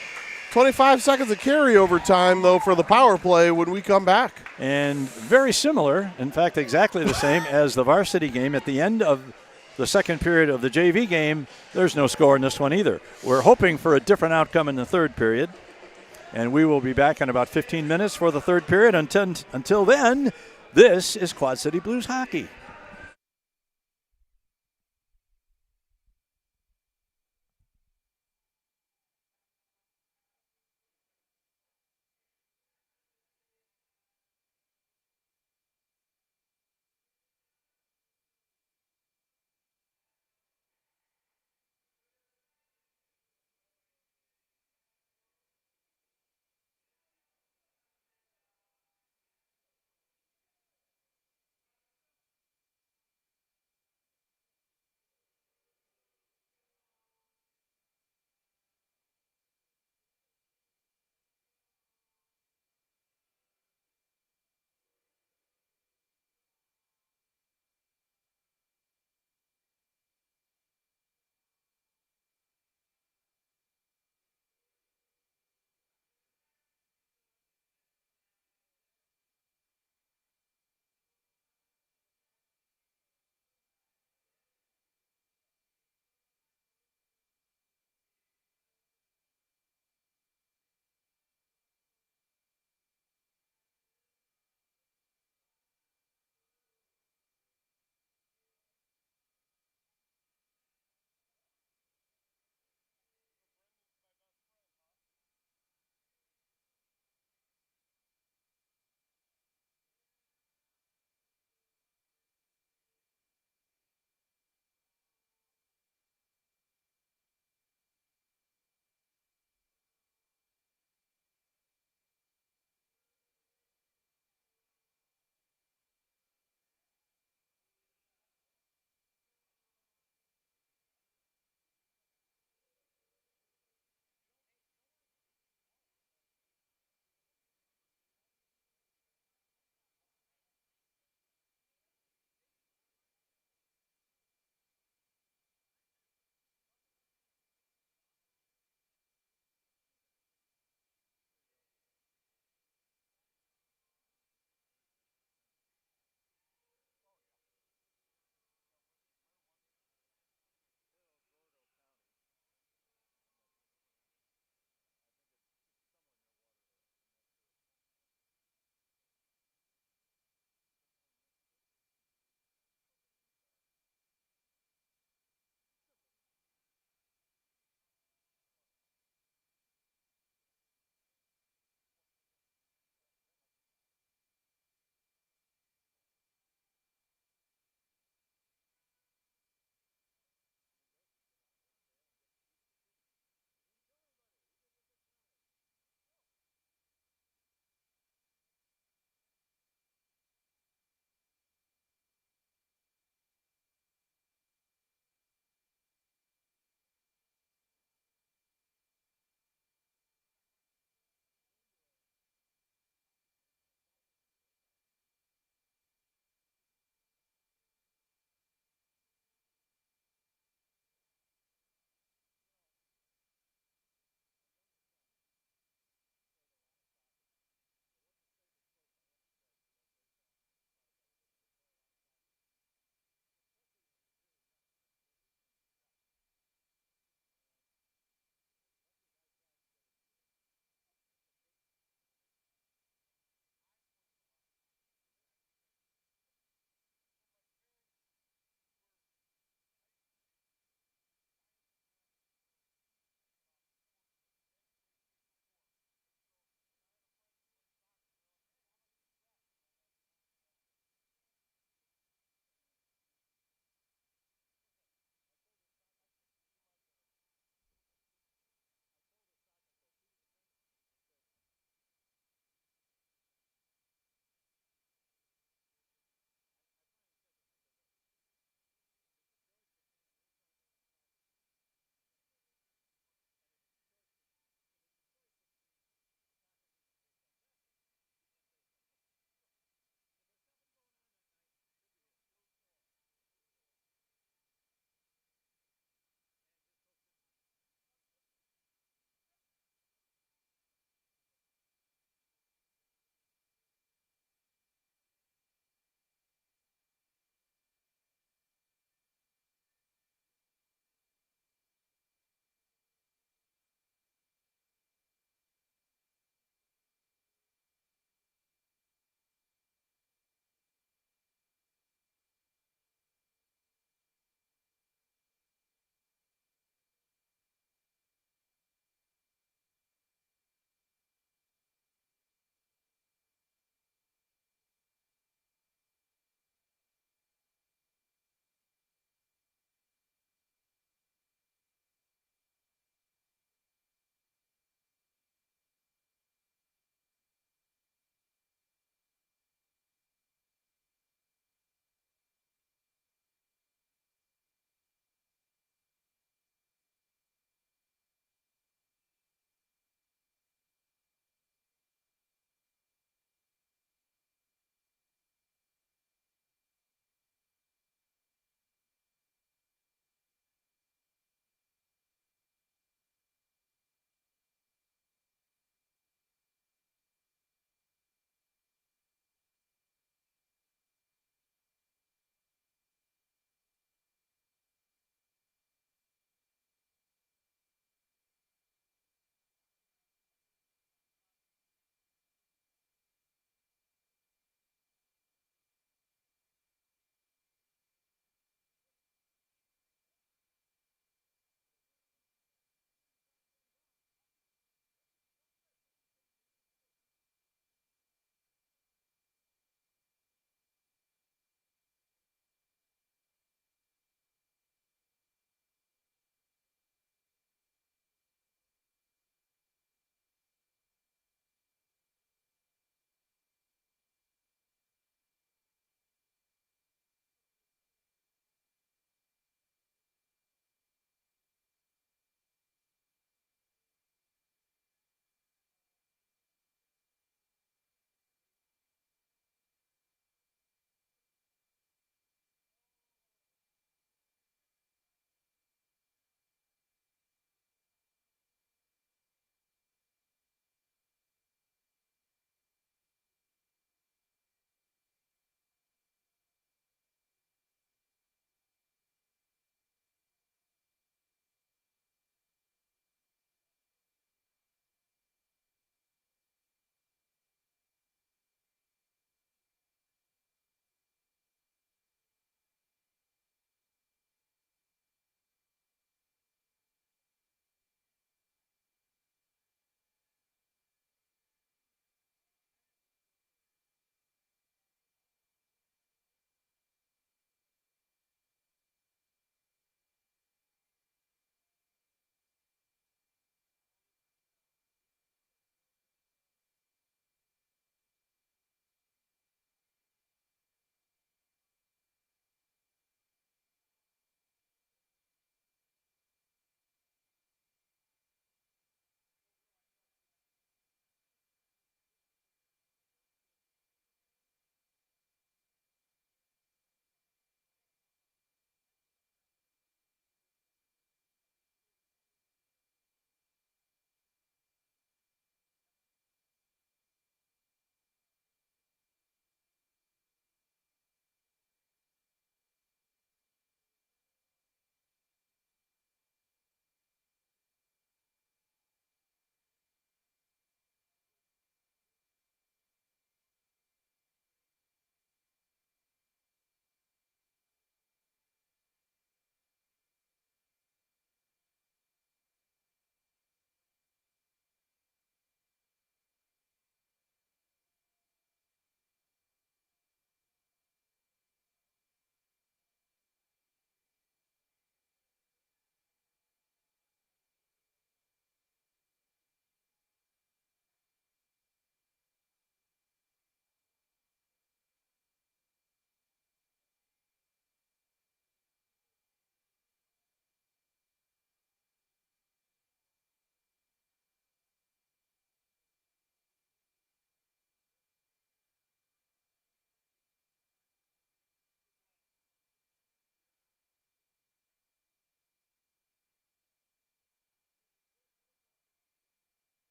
[SPEAKER 2] 25 seconds of carryover time, though, for the power play when we come back.
[SPEAKER 1] And very similar, in fact, exactly the same as the varsity game. At the end of the second period of the JV game, there's no score in this one either. We're hoping for a different outcome in the third period. And we will be back in about 15 minutes for the third period. Until then, this is Quad City Blues hockey.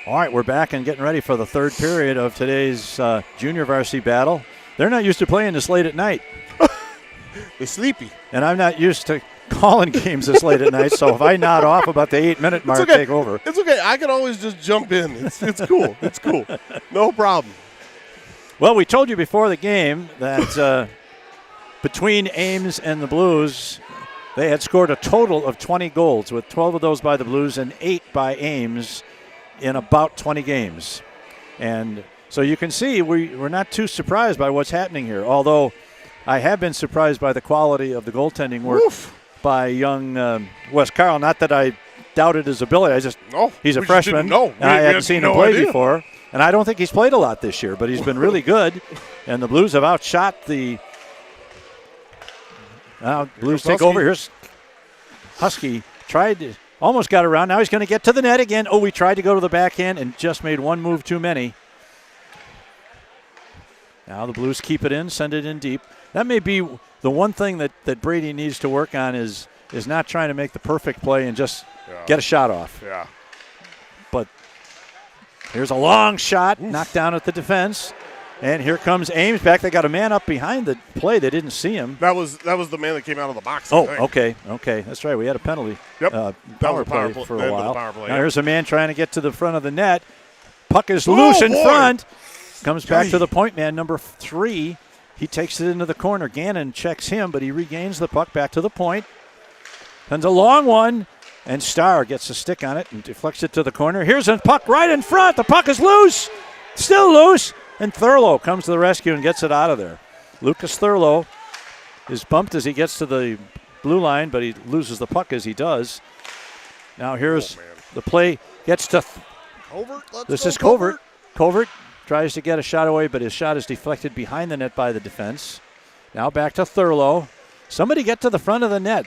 [SPEAKER 1] All right, we're back and getting ready for the third period of today's junior varsity battle. They're not used to playing this late at night.
[SPEAKER 2] They're sleepy.
[SPEAKER 1] And I'm not used to calling games this late at night, so if I nod off about the 8-minute mark,
[SPEAKER 2] okay.
[SPEAKER 1] take over.
[SPEAKER 2] It's okay. I can always just jump in. It's cool. It's cool. No problem.
[SPEAKER 1] Well, we told you before the game that between Ames and the Blues, they had scored a total of 20 goals, with 12 of those by the Blues and 8 by Ames in about 20 games. And so you can see we're not too surprised by what's happening here, although I have been surprised by the quality of the goaltending work by young Wes Carl. Not that I doubted his ability. He's a freshman. I hadn't seen him play before. And I don't think he's played a lot this year, but he's been really good. And the Blues have outshot the Blues take over. Here's Husky. Almost got around. Now he's going to get to the net again. Oh, we tried to go to the backhand and just made one move too many. Now the Blues keep it in, send it in deep. That may be the one thing that Brady needs to work on is not trying to make the perfect play and just get a shot off.
[SPEAKER 2] Yeah.
[SPEAKER 1] But here's a long shot, knocked down at the defense. And here comes Ames back. They got a man up behind the play. They didn't see him.
[SPEAKER 2] That was the man that came out of the box.
[SPEAKER 1] Okay. That's right. We had a penalty.
[SPEAKER 2] Yep.
[SPEAKER 1] Power play for a while.
[SPEAKER 2] Now
[SPEAKER 1] here's a man trying to get to the front of the net. Puck is loose in front. Comes back to the point man, number 3. He takes it into the corner. Gannon checks him, but he regains the puck back to the point. Sends a long one, and Starr gets a stick on it and deflects it to the corner. Here's a puck right in front. The puck is loose. Still loose. And Thurlow comes to the rescue and gets it out of there. Lucas Thurlow is bumped as he gets to the blue line, but he loses the puck as he does. Now here's the play. Gets to
[SPEAKER 2] Covert.
[SPEAKER 1] This is Covert. Covert tries to get a shot away, but his shot is deflected behind the net by the defense. Now back to Thurlow. Somebody get to the front of the net.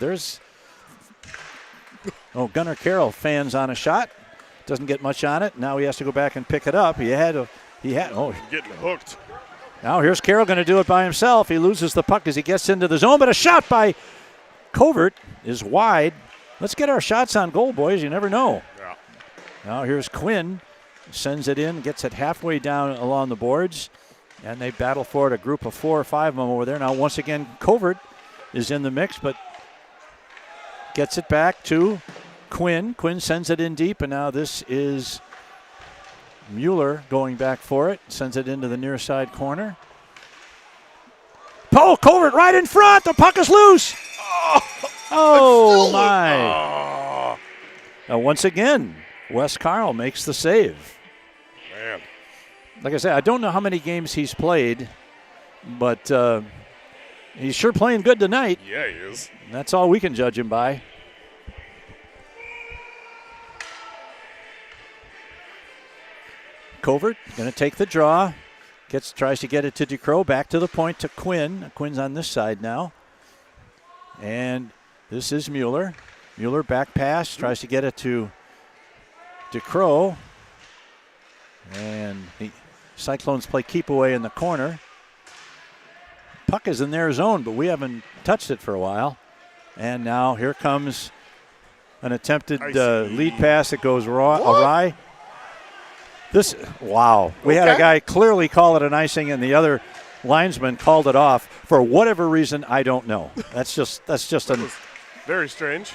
[SPEAKER 1] Gunnar Carroll fans on a shot. Doesn't get much on it. Now he has to go back and pick it up. He had
[SPEAKER 2] getting hooked.
[SPEAKER 1] Now here's Carroll going to do it by himself. He loses the puck as he gets into the zone, but a shot by Covert is wide. Let's get our shots on goal, boys. You never know.
[SPEAKER 2] Yeah.
[SPEAKER 1] Now here's Quinn. Sends it in, gets it halfway down along the boards, and they battle for it, a group of 4 or 5 of them over there. Now once again, Covert is in the mix, but gets it back to Quinn. Quinn sends it in deep, and now this is Mueller going back for it, sends it into the near side corner. Covert right in front. The puck is loose. Oh my. Now once again, Wes Carl makes the save.
[SPEAKER 2] Man.
[SPEAKER 1] Like I said, I don't know how many games he's played, but he's sure playing good tonight.
[SPEAKER 2] Yeah, he is.
[SPEAKER 1] And that's all we can judge him by. Covert going to take the draw. Tries to get it to DeCrow. Back to the point to Quinn. Quinn's on this side now. And this is Mueller. Mueller back pass. Tries to get it to DeCrow. And the Cyclones play keep away in the corner. Puck is in their zone, but we haven't touched it for a while. And now here comes an attempted lead pass that goes awry. We had a guy clearly call it an icing, and the other linesman called it off for whatever reason. I don't know. That's just
[SPEAKER 2] very strange.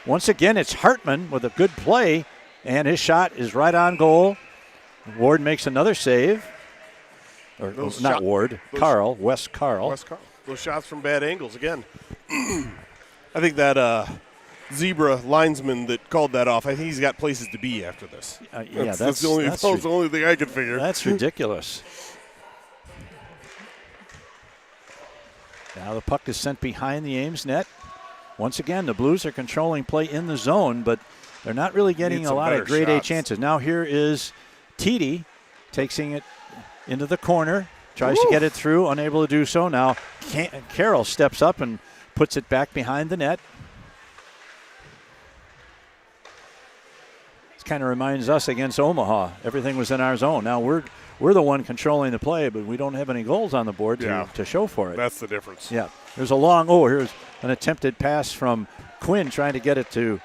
[SPEAKER 1] Once again, it's Hartman with a good play, and his shot is right on goal. Ward makes another save. Wes Carl.
[SPEAKER 2] Wes Carl. Those shots from bad angles again. I think that zebra linesman that called that off, I think he's got places to be after this. That's the only thing I could figure.
[SPEAKER 1] That's ridiculous. Now the puck is sent behind the Ames net. Once again, the Blues are controlling play in the zone, but they're not really getting a lot of grade A chances. Now here is Teedy taking it into the corner, tries to get it through, unable to do so. Now Carroll steps up and puts it back behind the net. This kind of reminds us against Omaha. Everything was in our zone. Now we're the one controlling the play, but we don't have any goals on the board to show for it.
[SPEAKER 2] That's the difference.
[SPEAKER 1] Yeah. There's here's an attempted pass from Quinn trying to get it to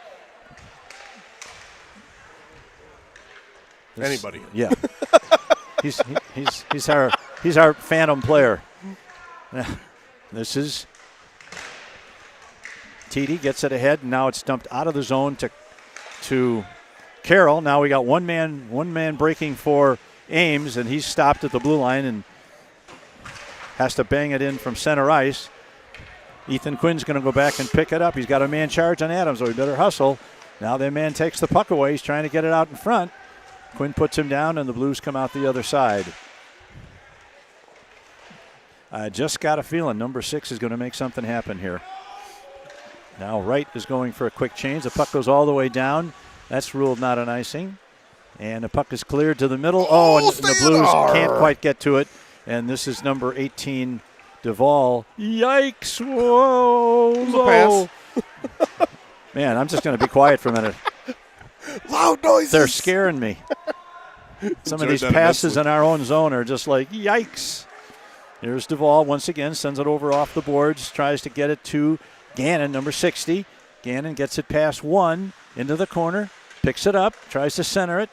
[SPEAKER 2] Anybody.
[SPEAKER 1] Yeah. he's our phantom player. This is TD gets it ahead, and now it's dumped out of the zone to Carroll. Now we got one man breaking for Ames, and he's stopped at the blue line and has to bang it in from center ice. Ethan Quinn's going to go back and pick it up. He's got a man charge on Adams, so he better hustle. Now their man takes the puck away. He's trying to get it out in front. Quinn puts him down, and the Blues come out the other side. I just got a feeling number 6 is going to make something happen here. Now Wright is going for a quick change. The puck goes all the way down. That's ruled not an icing. And the puck is cleared to the middle. And the Blues can't quite get to it. And this is number 18, Duvall. Yikes. Whoa.
[SPEAKER 2] Pass.
[SPEAKER 1] Man, I'm just going to be quiet for a minute.
[SPEAKER 2] Loud noises.
[SPEAKER 1] They're scaring me. Some of these passes in our own zone are just like, yikes. Here's Duvall once again, sends it over off the boards, tries to get it to Gannon, number 60. Gannon gets it past one into the corner, picks it up, tries to center it.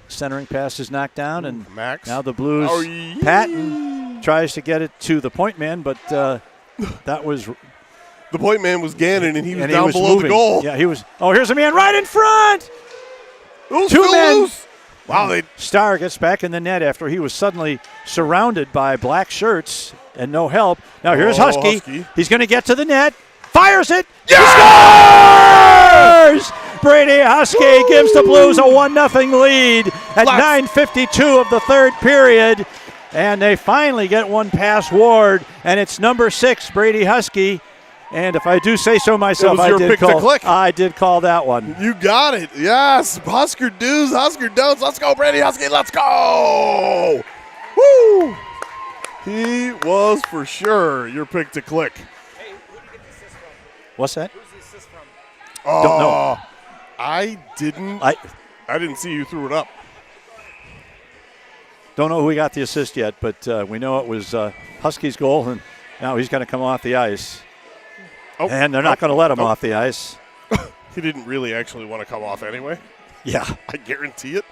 [SPEAKER 1] Centering pass is knocked down, and
[SPEAKER 2] Max.
[SPEAKER 1] Now the Blues. Patton tries to get it to the point man, but that was.
[SPEAKER 2] The point man was Gannon, and he was
[SPEAKER 1] and
[SPEAKER 2] down below
[SPEAKER 1] moving.
[SPEAKER 2] the goal.
[SPEAKER 1] Yeah, he was. Oh, here's a man right in front.
[SPEAKER 2] Two men. Loose.
[SPEAKER 1] Wow, Starr gets back in the net after he was suddenly surrounded by black shirts and no help. Now here's Husky. He's going to get to the net. Fires it.
[SPEAKER 2] Yeah!
[SPEAKER 1] He scores! Brady Husky gives the Blues a 1-0 lead at 9:52 of the third period. And they finally get one past Ward, and it's number 6, Brady Husky. And if I do say so myself, I did call that one.
[SPEAKER 2] You got it. Yes. Husker do's, Husker don'ts. Let's go, Brady Husky. Let's go. Woo. He was for sure your pick to click.
[SPEAKER 3] Hey, who did you get the assist from?
[SPEAKER 1] What's that?
[SPEAKER 3] Who's the assist from?
[SPEAKER 2] Don't
[SPEAKER 1] know.
[SPEAKER 2] I didn't see you threw it up.
[SPEAKER 1] Don't know who we got the assist yet, but we know it was Husky's goal, and now he's going to come off the ice. And they're not going to let him off the ice.
[SPEAKER 2] He didn't really actually want to come off anyway.
[SPEAKER 1] Yeah.
[SPEAKER 2] I guarantee it.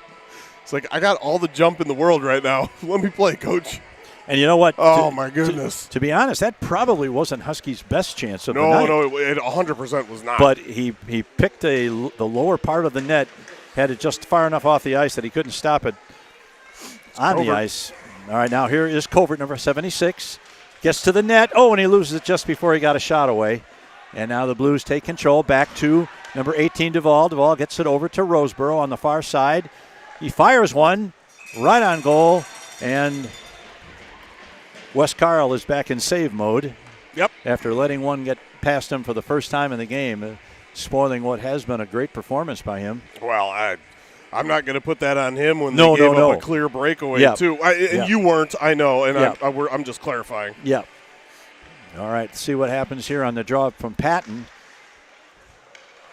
[SPEAKER 2] It's like, I got all the jump in the world right now. Let me play, coach.
[SPEAKER 1] And you know what?
[SPEAKER 2] My goodness.
[SPEAKER 1] To be honest, that probably wasn't Husky's best chance of the night.
[SPEAKER 2] No, it 100% was not.
[SPEAKER 1] But he picked the lower part of the net, had it just far enough off the ice that he couldn't stop it on the ice. All right, now here is Covert, number 76. Gets to the net. And he loses it just before he got a shot away. And now the Blues take control back to number 18, Duvall. Duvall gets it over to Roseboro on the far side. He fires one right on goal, and Wes Carl is back in save mode.
[SPEAKER 2] Yep.
[SPEAKER 1] After letting one get past him for the first time in the game, spoiling what has been a great performance by him.
[SPEAKER 2] Well, I'm not going to put that on him when they gave up a clear breakaway, too. You weren't, I know, and I'm just clarifying.
[SPEAKER 1] Yeah. All right, let's see what happens here on the draw from Patton.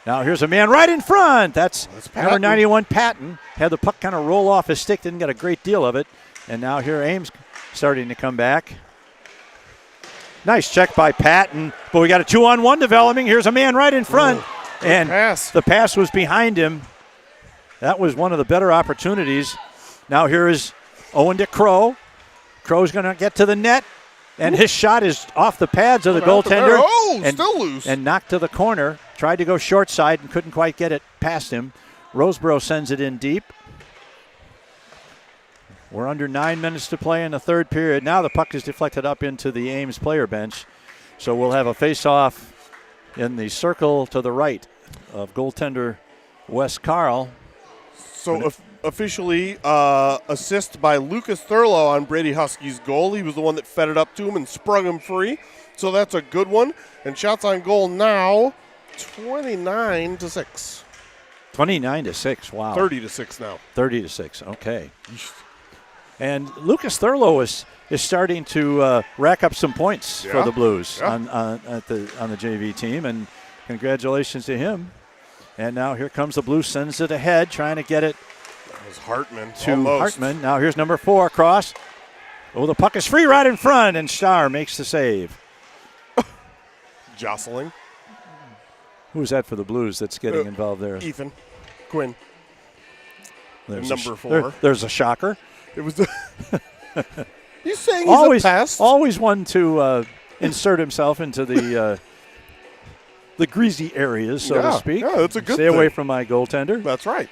[SPEAKER 1] Now here's a man right in front. That's number 91, Patton. Had the puck kind of roll off his stick, didn't get a great deal of it. And now here Ames starting to come back. Nice check by Patton, but we got a 2-on-1 developing. Here's a man right in front, and the pass was behind him. That was one of the better opportunities. Now here is Owen to Crow. Crow's going to get to the net, and his shot is off the pads of the goaltender.
[SPEAKER 2] Still loose.
[SPEAKER 1] And knocked to the corner. Tried to go short side and couldn't quite get it past him. Roseboro sends it in deep. We're under 9 minutes to play in the third period. Now the puck is deflected up into the Ames player bench. So we'll have a face-off in the circle to the right of goaltender Wes Carl.
[SPEAKER 2] So officially, assist by Lucas Thurlow on Brady Husky's goal. He was the one that fed it up to him and sprung him free. So that's a good one. And shots on goal now, 29-6.
[SPEAKER 1] 29-6, wow.
[SPEAKER 2] 30-6 now.
[SPEAKER 1] 30-6, okay. And Lucas Thurlow is starting to rack up some points for the Blues on the JV team, and congratulations to him. And now here comes the Blues, sends it ahead, trying to get it
[SPEAKER 2] Hartman
[SPEAKER 1] to Hartman. Now here's number 4 across. The puck is free right in front, and Starr makes the save.
[SPEAKER 2] Jostling.
[SPEAKER 1] Who's that for the Blues that's getting involved there?
[SPEAKER 2] Ethan Quinn.
[SPEAKER 1] There's
[SPEAKER 2] number 4.
[SPEAKER 1] There's a shocker.
[SPEAKER 2] It was. You saying he's
[SPEAKER 1] Always,
[SPEAKER 2] a pest?
[SPEAKER 1] always one to insert himself into the greasy areas, so to speak.
[SPEAKER 2] Yeah, that's a good
[SPEAKER 1] Stay
[SPEAKER 2] thing.
[SPEAKER 1] away from my goaltender.
[SPEAKER 2] That's right.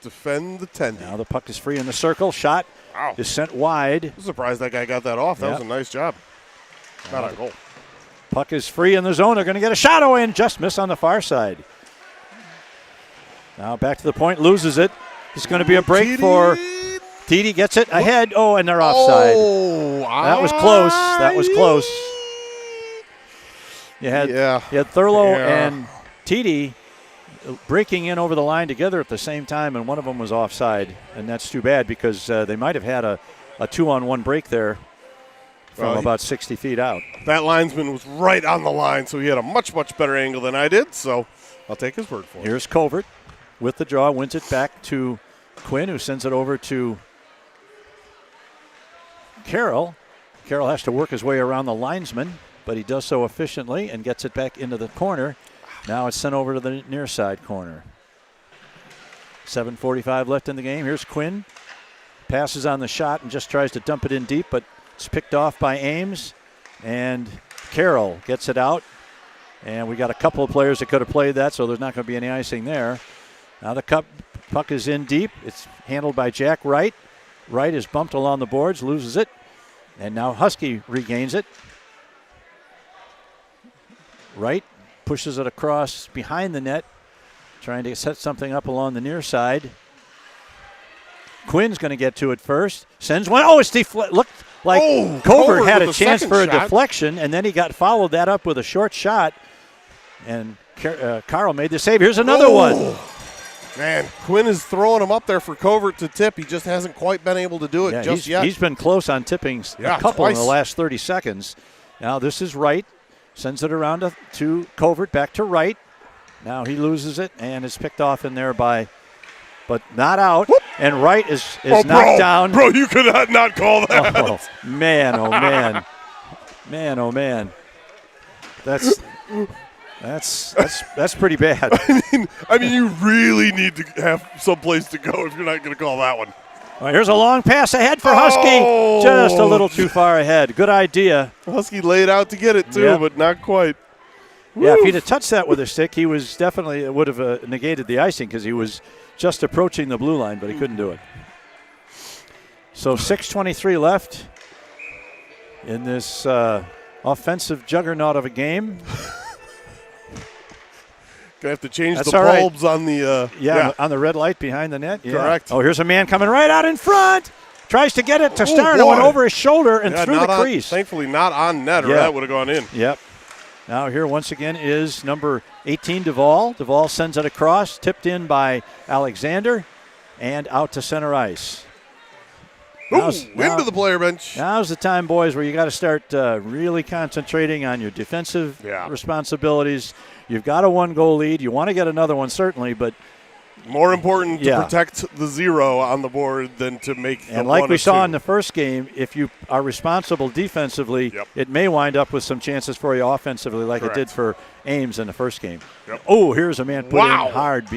[SPEAKER 2] Defend the tendy.
[SPEAKER 1] Now the puck is free in the circle. Shot
[SPEAKER 2] Wow.
[SPEAKER 1] is sent wide.
[SPEAKER 2] I'm surprised that guy got that off. That
[SPEAKER 1] Yep.
[SPEAKER 2] was a nice job. Not a goal.
[SPEAKER 1] Puck is free in the zone. They're going to get a shot away and just miss on the far side. Now back to the point, loses it. It's going to be a break for Titi. Gets it ahead. Oh, and they're offside.
[SPEAKER 2] Oh,
[SPEAKER 1] That was close. That was close. You had Thurlow and Titi breaking in over the line together at the same time, and one of them was offside, and that's too bad because they might have had a 2-on-1 break there from about 60 feet out.
[SPEAKER 2] That linesman was right on the line, so he had a much, much better angle than I did, so I'll take his word for it.
[SPEAKER 1] Here's Covert with the draw, wins it back to Quinn, who sends it over to Carroll. Carroll has to work his way around the linesman, but he does so efficiently and gets it back into the corner. Now it's sent over to the near side corner. 7:45 left in the game. Here's Quinn. Passes on the shot and just tries to dump it in deep, but it's picked off by Ames. And Carroll gets it out. And we got a couple of players that could have played that, so there's not going to be any icing there. Now the puck is in deep. It's handled by Jack Wright. Wright is bumped along the boards, loses it. And now Husky regains it. Wright pushes it across behind the net, trying to set something up along the near side. Quinn's going to get to it first. Sends one. Oh, it's looked like Covert had a chance for a deflection, and then he got followed that up with a short shot. And Carl made the save. Here's another one.
[SPEAKER 2] Man, Quinn is throwing him up there for Covert to tip. He just hasn't quite been able to do it just yet.
[SPEAKER 1] He's been close on tipping a couple
[SPEAKER 2] twice
[SPEAKER 1] in the last 30 seconds. Now this is Wright. Sends it around to Covert, back to Wright. Now he loses it, and it's picked off in there but not out. Whoop. And Wright is knocked down.
[SPEAKER 2] Bro, you could not call that.
[SPEAKER 1] Oh, man, oh, man. Man, oh, man. That's pretty bad.
[SPEAKER 2] I mean, you really need to have some place to go if you're not going to call that one.
[SPEAKER 1] All right, here's a long pass ahead for Husky. Just a little too far ahead. Good idea.
[SPEAKER 2] Husky laid out to get it, too, but not quite.
[SPEAKER 1] Yeah, if he'd have touched that with a stick, he would have negated the icing because he was just approaching the blue line, but he couldn't do it. So 6:23 left in this offensive juggernaut of a game.
[SPEAKER 2] Gonna have to change the bulbs on the
[SPEAKER 1] on the red light behind the net. Yeah.
[SPEAKER 2] Correct.
[SPEAKER 1] Oh, here's a man coming right out in front. Tries to get it to Starn and went over his shoulder and through the crease.
[SPEAKER 2] Thankfully not on net, or that would have gone in.
[SPEAKER 1] Yep. Now here once again is number 18, Duvall. Duvall sends it across, tipped in by Alexander, and out to center ice.
[SPEAKER 2] Into the player bench.
[SPEAKER 1] Now's the time, boys, where you got to start really concentrating on your defensive responsibilities. You've got a one-goal lead. You want to get another one, certainly, but
[SPEAKER 2] more important to protect the 0 on the board than to make the
[SPEAKER 1] and like
[SPEAKER 2] 1
[SPEAKER 1] we
[SPEAKER 2] or
[SPEAKER 1] saw
[SPEAKER 2] 2.
[SPEAKER 1] in the first game, if you are responsible defensively, it may wind up with some chances for you offensively like it did for Ames in the first game. Oh, here's a man put in hard.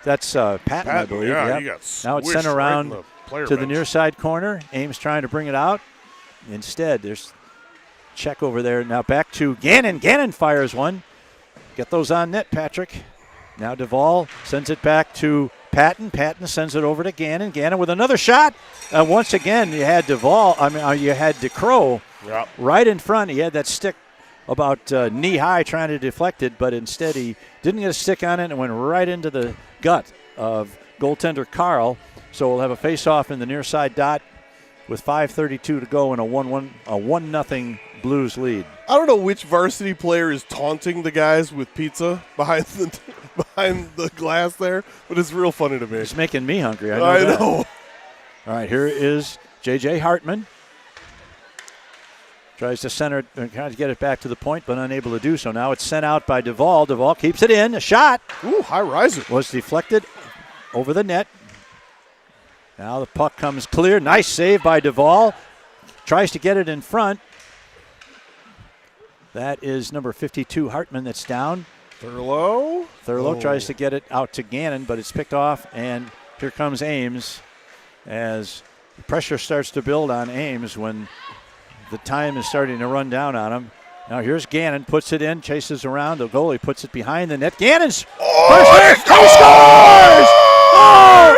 [SPEAKER 1] That's Patton, I believe.
[SPEAKER 2] Yeah, he got
[SPEAKER 1] now it's sent around
[SPEAKER 2] to
[SPEAKER 1] the near side corner. Ames trying to bring it out. Instead, there's check over there. Now back to Gannon. Gannon fires one. Get those on net, Patrick. Now Duvall sends it back to Patton. Patton sends it over to Gannon. Gannon with another shot. Once again, you had you had DeCrow right in front. He had that stick about knee high trying to deflect it, but instead he didn't get a stick on it and went right into the gut of goaltender Carl. So we'll have a face-off in the near side dot with 5:32 to go and a 1-0 Blues lead.
[SPEAKER 2] I don't know which varsity player is taunting the guys with pizza behind the glass there, but it's real funny to me.
[SPEAKER 1] It's making me hungry. I
[SPEAKER 2] know.
[SPEAKER 1] All right, here is J.J. Hartman. Tries to center, trying to get it back to the point, but unable to do so. Now it's sent out by Duvall. Duvall keeps it in. A shot.
[SPEAKER 2] Ooh, high riser.
[SPEAKER 1] Was deflected over the net. Now the puck comes clear. Nice save by Duvall. Tries to get it in front. That is number 52, Hartman, that's down.
[SPEAKER 2] Thurlow
[SPEAKER 1] tries to get it out to Gannon, but it's picked off, and here comes Ames. as pressure starts to build on Ames when the time is starting to run down on him. Now here's Gannon, puts it in, chases around. The goalie puts it behind the net. Gannon's first hit. He scores! Oh!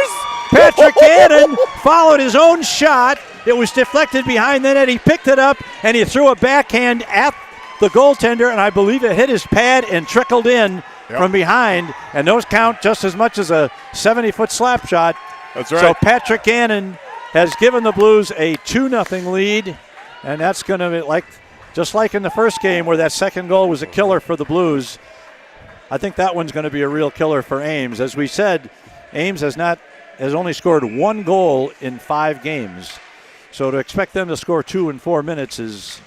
[SPEAKER 1] Patrick Gannon followed his own shot. It was deflected behind the net. He picked it up, and he threw a backhand at the goaltender, and I believe it hit his pad and trickled in from behind. And those count just as much as a 70-foot slap shot.
[SPEAKER 2] That's right.
[SPEAKER 1] So Patrick Gannon has given the Blues a 2-0 lead, and that's going to be just like in the first game where that second goal was a killer for the Blues. I think that one's going to be a real killer for Ames. As we said, Ames has only scored 1 goal in 5 games. So to expect them to score 2 in 4 minutes is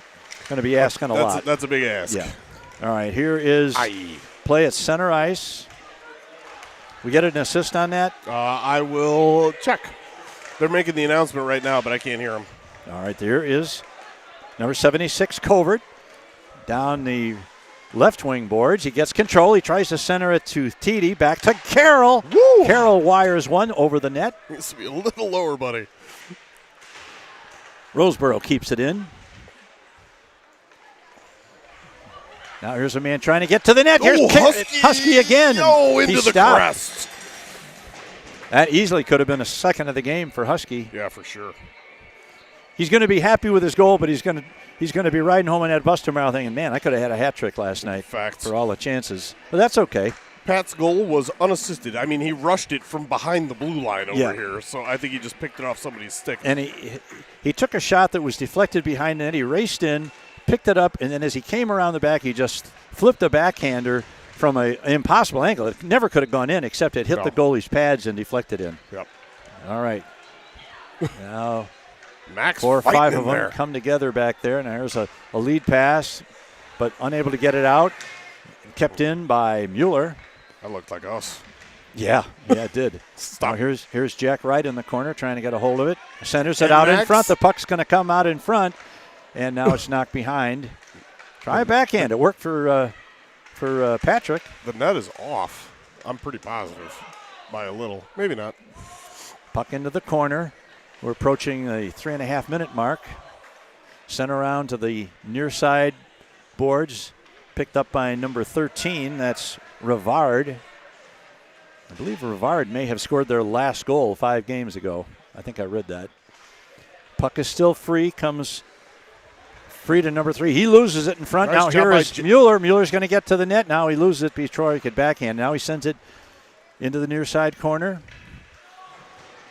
[SPEAKER 1] going to be asking a lot.
[SPEAKER 2] That's a big ask.
[SPEAKER 1] Yeah. All right, here is play at center ice. We get an assist on that?
[SPEAKER 2] I will check. They're making the announcement right now, but I can't hear them.
[SPEAKER 1] All right, there is number 76, Covert, down the left wing boards. He gets control. He tries to center it to Tiede. Back to Carroll.
[SPEAKER 2] Woo!
[SPEAKER 1] Carroll wires one over the net.
[SPEAKER 2] Needs to be a little lower, buddy.
[SPEAKER 1] Roseboro keeps it in. Now here's a man trying to get to the net. Here's Husky again.
[SPEAKER 2] Oh, into the
[SPEAKER 1] stopped.
[SPEAKER 2] crest.
[SPEAKER 1] That easily could have been a second of the game for Husky.
[SPEAKER 2] Yeah, for sure.
[SPEAKER 1] He's going to be happy with his goal, but he's going to be riding home on that bus tomorrow thinking, man, I could have had a hat trick last night for all the chances. But that's okay.
[SPEAKER 2] Pat's goal was unassisted. I mean, he rushed it from behind the blue line over here, so I think he just picked it off somebody's stick.
[SPEAKER 1] And he took a shot that was deflected behind the net. He raced in, picked it up, and then as he came around the back, he just flipped a backhander from an impossible angle. It never could have gone in, except it hit the goalie's pads and deflected in.
[SPEAKER 2] Yep.
[SPEAKER 1] All right. Now
[SPEAKER 2] Max
[SPEAKER 1] 4 or 5 of them
[SPEAKER 2] there.
[SPEAKER 1] come together back there, and there's a lead pass, but unable to get it out. Kept in by Mueller.
[SPEAKER 2] That looked like us.
[SPEAKER 1] Yeah, it did.
[SPEAKER 2] Stop.
[SPEAKER 1] Now here's Jack Wright in the corner trying to get a hold of it. Centers it out in front. The puck's going to come out in front, and now it's knocked behind. Try a backhand. It worked for Patrick.
[SPEAKER 2] The net is off. I'm pretty positive by a little. Maybe not.
[SPEAKER 1] Puck into the corner. We're approaching the 3.5-minute mark. Sent around to the near side boards. Picked up by number 13. That's Rivard. I believe Rivard may have scored their last goal 5 games ago. I think I read that. Puck is still free. Comes free to number 3. He loses it in front.
[SPEAKER 2] Nice
[SPEAKER 1] now here is Mueller. Mueller's going to get to the net. Now he loses it before he could backhand. Now he sends it into the near side corner.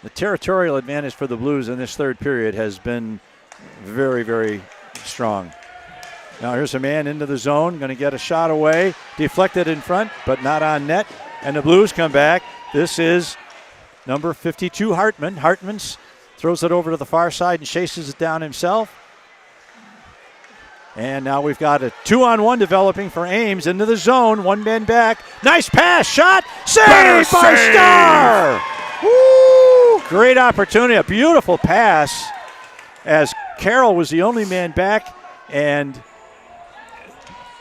[SPEAKER 1] The territorial advantage for the Blues in this third period has been very, very strong. Now here's a man into the zone, going to get a shot away, deflected in front, but not on net, and the Blues come back. This is number 52, Hartman. Hartman throws it over to the far side and chases it down himself. And now we've got a 2-on-1 developing for Ames into the zone, 1 man back. Nice pass, shot, saved by Starr! Woo! Great opportunity, a beautiful pass as Carroll was the only man back, and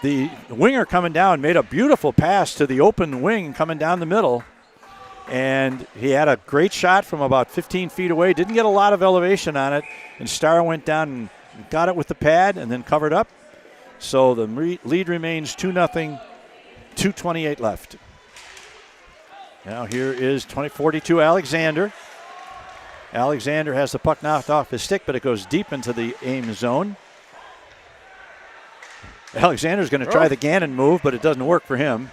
[SPEAKER 1] the winger coming down made a beautiful pass to the open wing coming down the middle. And he had a great shot from about 15 feet away. Didn't get a lot of elevation on it. And Starr went down and got it with the pad and then covered up. So the lead remains 2-0, 2:28 left. Now here is 42 Alexander. Alexander has the puck knocked off his stick, but it goes deep into the Ames zone. Alexander's going to try the Gannon move, but it doesn't work for him.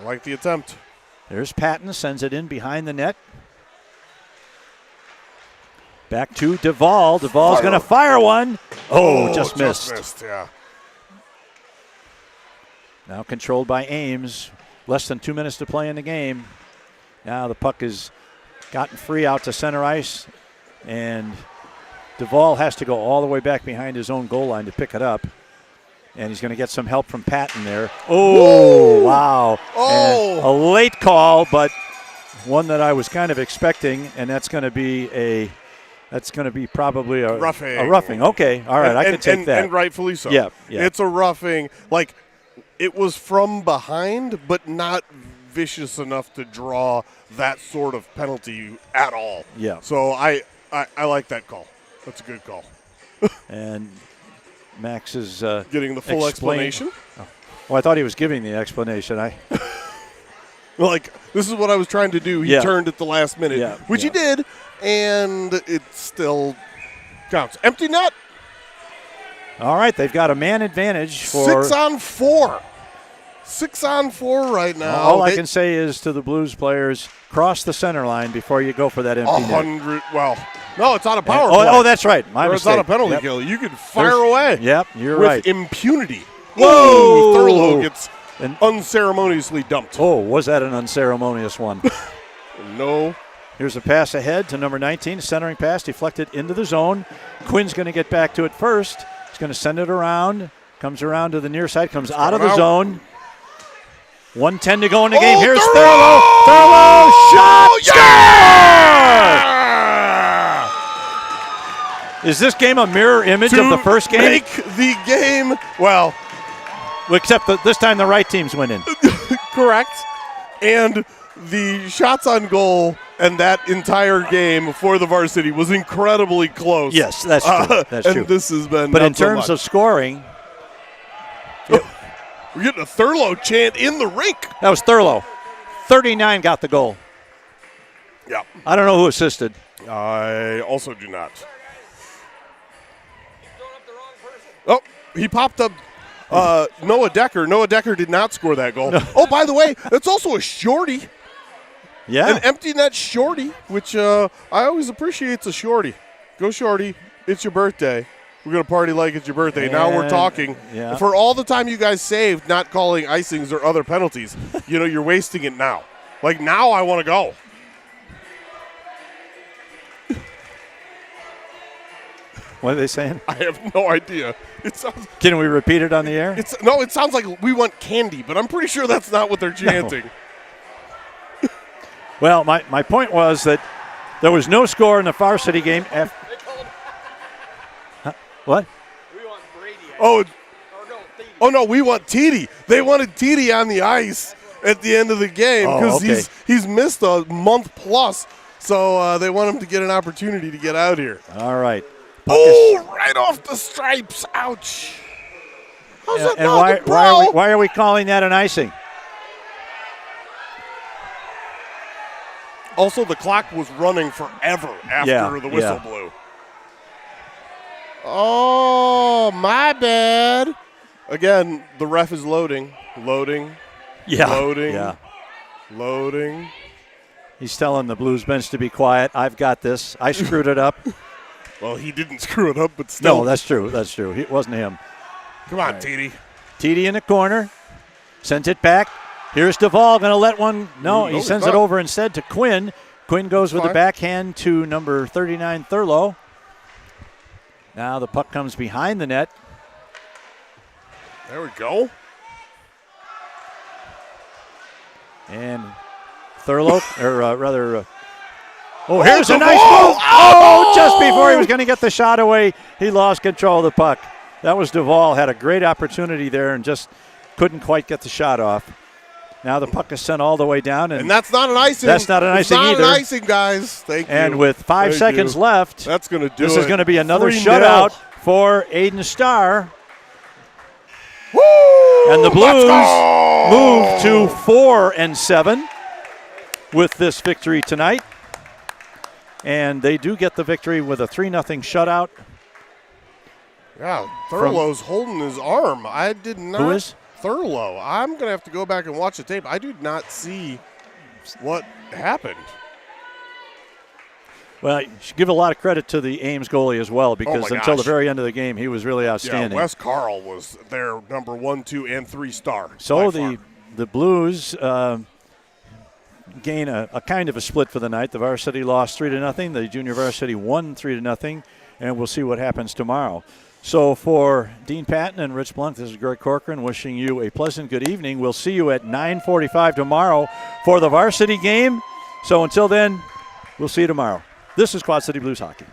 [SPEAKER 2] I like the attempt.
[SPEAKER 1] There's Patton, sends it in behind the net. Back to Duvall. Duvall's going to fire one. Just missed.
[SPEAKER 2] Yeah.
[SPEAKER 1] Now controlled by Ames. Less than 2 minutes to play in the game. Now the puck is gotten free out to center ice, and Duvall has to go all the way back behind his own goal line to pick it up. And he's going to get some help from Patton there. Oh, wow. And a late call, but one that I was kind of expecting, and that's going to be probably a
[SPEAKER 2] roughing.
[SPEAKER 1] A roughing. Okay, all right, I can take that.
[SPEAKER 2] And rightfully so.
[SPEAKER 1] Yeah.
[SPEAKER 2] It's a roughing. Like, it was from behind, but not vicious enough to draw that sort of penalty at all.
[SPEAKER 1] Yeah.
[SPEAKER 2] So I like that call. That's a good call.
[SPEAKER 1] And Max is
[SPEAKER 2] getting the full explanation.
[SPEAKER 1] Well, I thought he was giving the explanation.
[SPEAKER 2] Like, this is what I was trying to do. He turned at the last minute, which he did, and it still counts. Empty net.
[SPEAKER 1] All right, they've got a man advantage for
[SPEAKER 2] 6 on 4. 6 on 4 right now.
[SPEAKER 1] All I can say is to the Blues players, cross the center line before you go for that empty net.
[SPEAKER 2] 100. Well, no, it's on a power play.
[SPEAKER 1] Oh, that's right. My mistake.
[SPEAKER 2] It's on a penalty kill. You can fire away.
[SPEAKER 1] Yep, you're
[SPEAKER 2] with
[SPEAKER 1] right.
[SPEAKER 2] Impunity.
[SPEAKER 1] Whoa!
[SPEAKER 2] Thurlow gets unceremoniously dumped.
[SPEAKER 1] Oh, was that an unceremonious one?
[SPEAKER 2] No.
[SPEAKER 1] Here's a pass ahead to number 19, centering pass, deflected into the zone. Quinn's going to get back to it first. He's going to send it around. Comes around to the near side, comes out of the zone. 1:10 to go in the game. Here's Thurlow. Thurlow, shot! Score! Is this game a mirror image of the first game?
[SPEAKER 2] Make the game, well.
[SPEAKER 1] Except that this time the right team's winning.
[SPEAKER 2] Correct. And the shots on goal and that entire game for the Varsity was incredibly close.
[SPEAKER 1] Yes, that's true. That's true.
[SPEAKER 2] And this has been
[SPEAKER 1] But in terms of scoring,
[SPEAKER 2] we're getting a Thurlow chant in the rink.
[SPEAKER 1] That was Thurlow. 39 got the goal.
[SPEAKER 2] Yeah.
[SPEAKER 1] I don't know who assisted.
[SPEAKER 2] I also do not. Oh, he popped up Noah Decker. Noah Decker did not score that goal. No. Oh, by the way, that's also a shorty.
[SPEAKER 1] Yeah.
[SPEAKER 2] An empty net shorty, which I always appreciate. It's a shorty. Go shorty. It's your birthday. We're going to party like it's your birthday. And now we're talking.
[SPEAKER 1] Yeah.
[SPEAKER 2] For all the time you guys saved not calling icings or other penalties, you're wasting it now. Like, now I want to go.
[SPEAKER 1] What are they saying?
[SPEAKER 2] I have no idea. It sounds.
[SPEAKER 1] Can we repeat it on the air?
[SPEAKER 2] It sounds like we want candy, but I'm pretty sure that's not what they're chanting.
[SPEAKER 1] No. Well, my point was that there was no score in the Varsity game. What?
[SPEAKER 3] We want Brady.
[SPEAKER 2] Oh, no, we want TD. They wanted TD on the ice at the end of the game because he's missed a month plus, so they want him to get an opportunity to get out here.
[SPEAKER 1] All right.
[SPEAKER 2] Right off the stripes. Ouch. How's that not
[SPEAKER 1] why are we calling that an icing?
[SPEAKER 2] Also, the clock was running forever after the whistle blew. Oh, my bad. Again, the ref is loading.
[SPEAKER 1] Yeah.
[SPEAKER 2] Loading.
[SPEAKER 1] He's telling the Blues bench to be quiet. I've got this. I screwed it up.
[SPEAKER 2] Well, he didn't screw it up, but still.
[SPEAKER 1] No, that's true. It wasn't him.
[SPEAKER 2] Come on, TD.
[SPEAKER 1] TD in the corner. Sends it back. Here's Duvall going to let one. No, he sends it over instead to Quinn. Quinn goes with the backhand to number 39, Thurlow. Now the puck comes behind the net.
[SPEAKER 2] There we go.
[SPEAKER 1] And Thurlow, here's a nice move. Just before he was going to get the shot away, he lost control of the puck. That was Duvall. Had a great opportunity there and just couldn't quite get the shot off. Now the puck is sent all the way down. And
[SPEAKER 2] that's not an icing.
[SPEAKER 1] That's not an icing either.
[SPEAKER 2] It's not an icing, guys. Thank you.
[SPEAKER 1] And with 5 seconds left,
[SPEAKER 2] that's going to do
[SPEAKER 1] this is going to be another shutout for Aiden Starr.
[SPEAKER 2] Woo!
[SPEAKER 1] And the Blues move to 4-7 with this victory tonight. And they do get the victory with a 3-0 shutout.
[SPEAKER 2] Yeah, Thurlow's holding his arm. I did not.
[SPEAKER 1] Who is?
[SPEAKER 2] Thurlow. I'm going to have to go back and watch the tape. I did not see what happened.
[SPEAKER 1] Well, you should give a lot of credit to the Ames goalie as well, because until the very end of the game, he was really outstanding.
[SPEAKER 2] Yeah, Wes Carl was their number 1, 2, and 3 star.
[SPEAKER 1] So the Blues gain a kind of a split for the night. The Varsity lost 3-0. The Junior Varsity won 3-0, and we'll see what happens tomorrow. So for Dean Patton and Rich Blunt, this is Greg Corcoran wishing you a pleasant good evening. We'll see you at 9:45 tomorrow for the Varsity game. So until then, we'll see you tomorrow. This is Quad City Blues Hockey.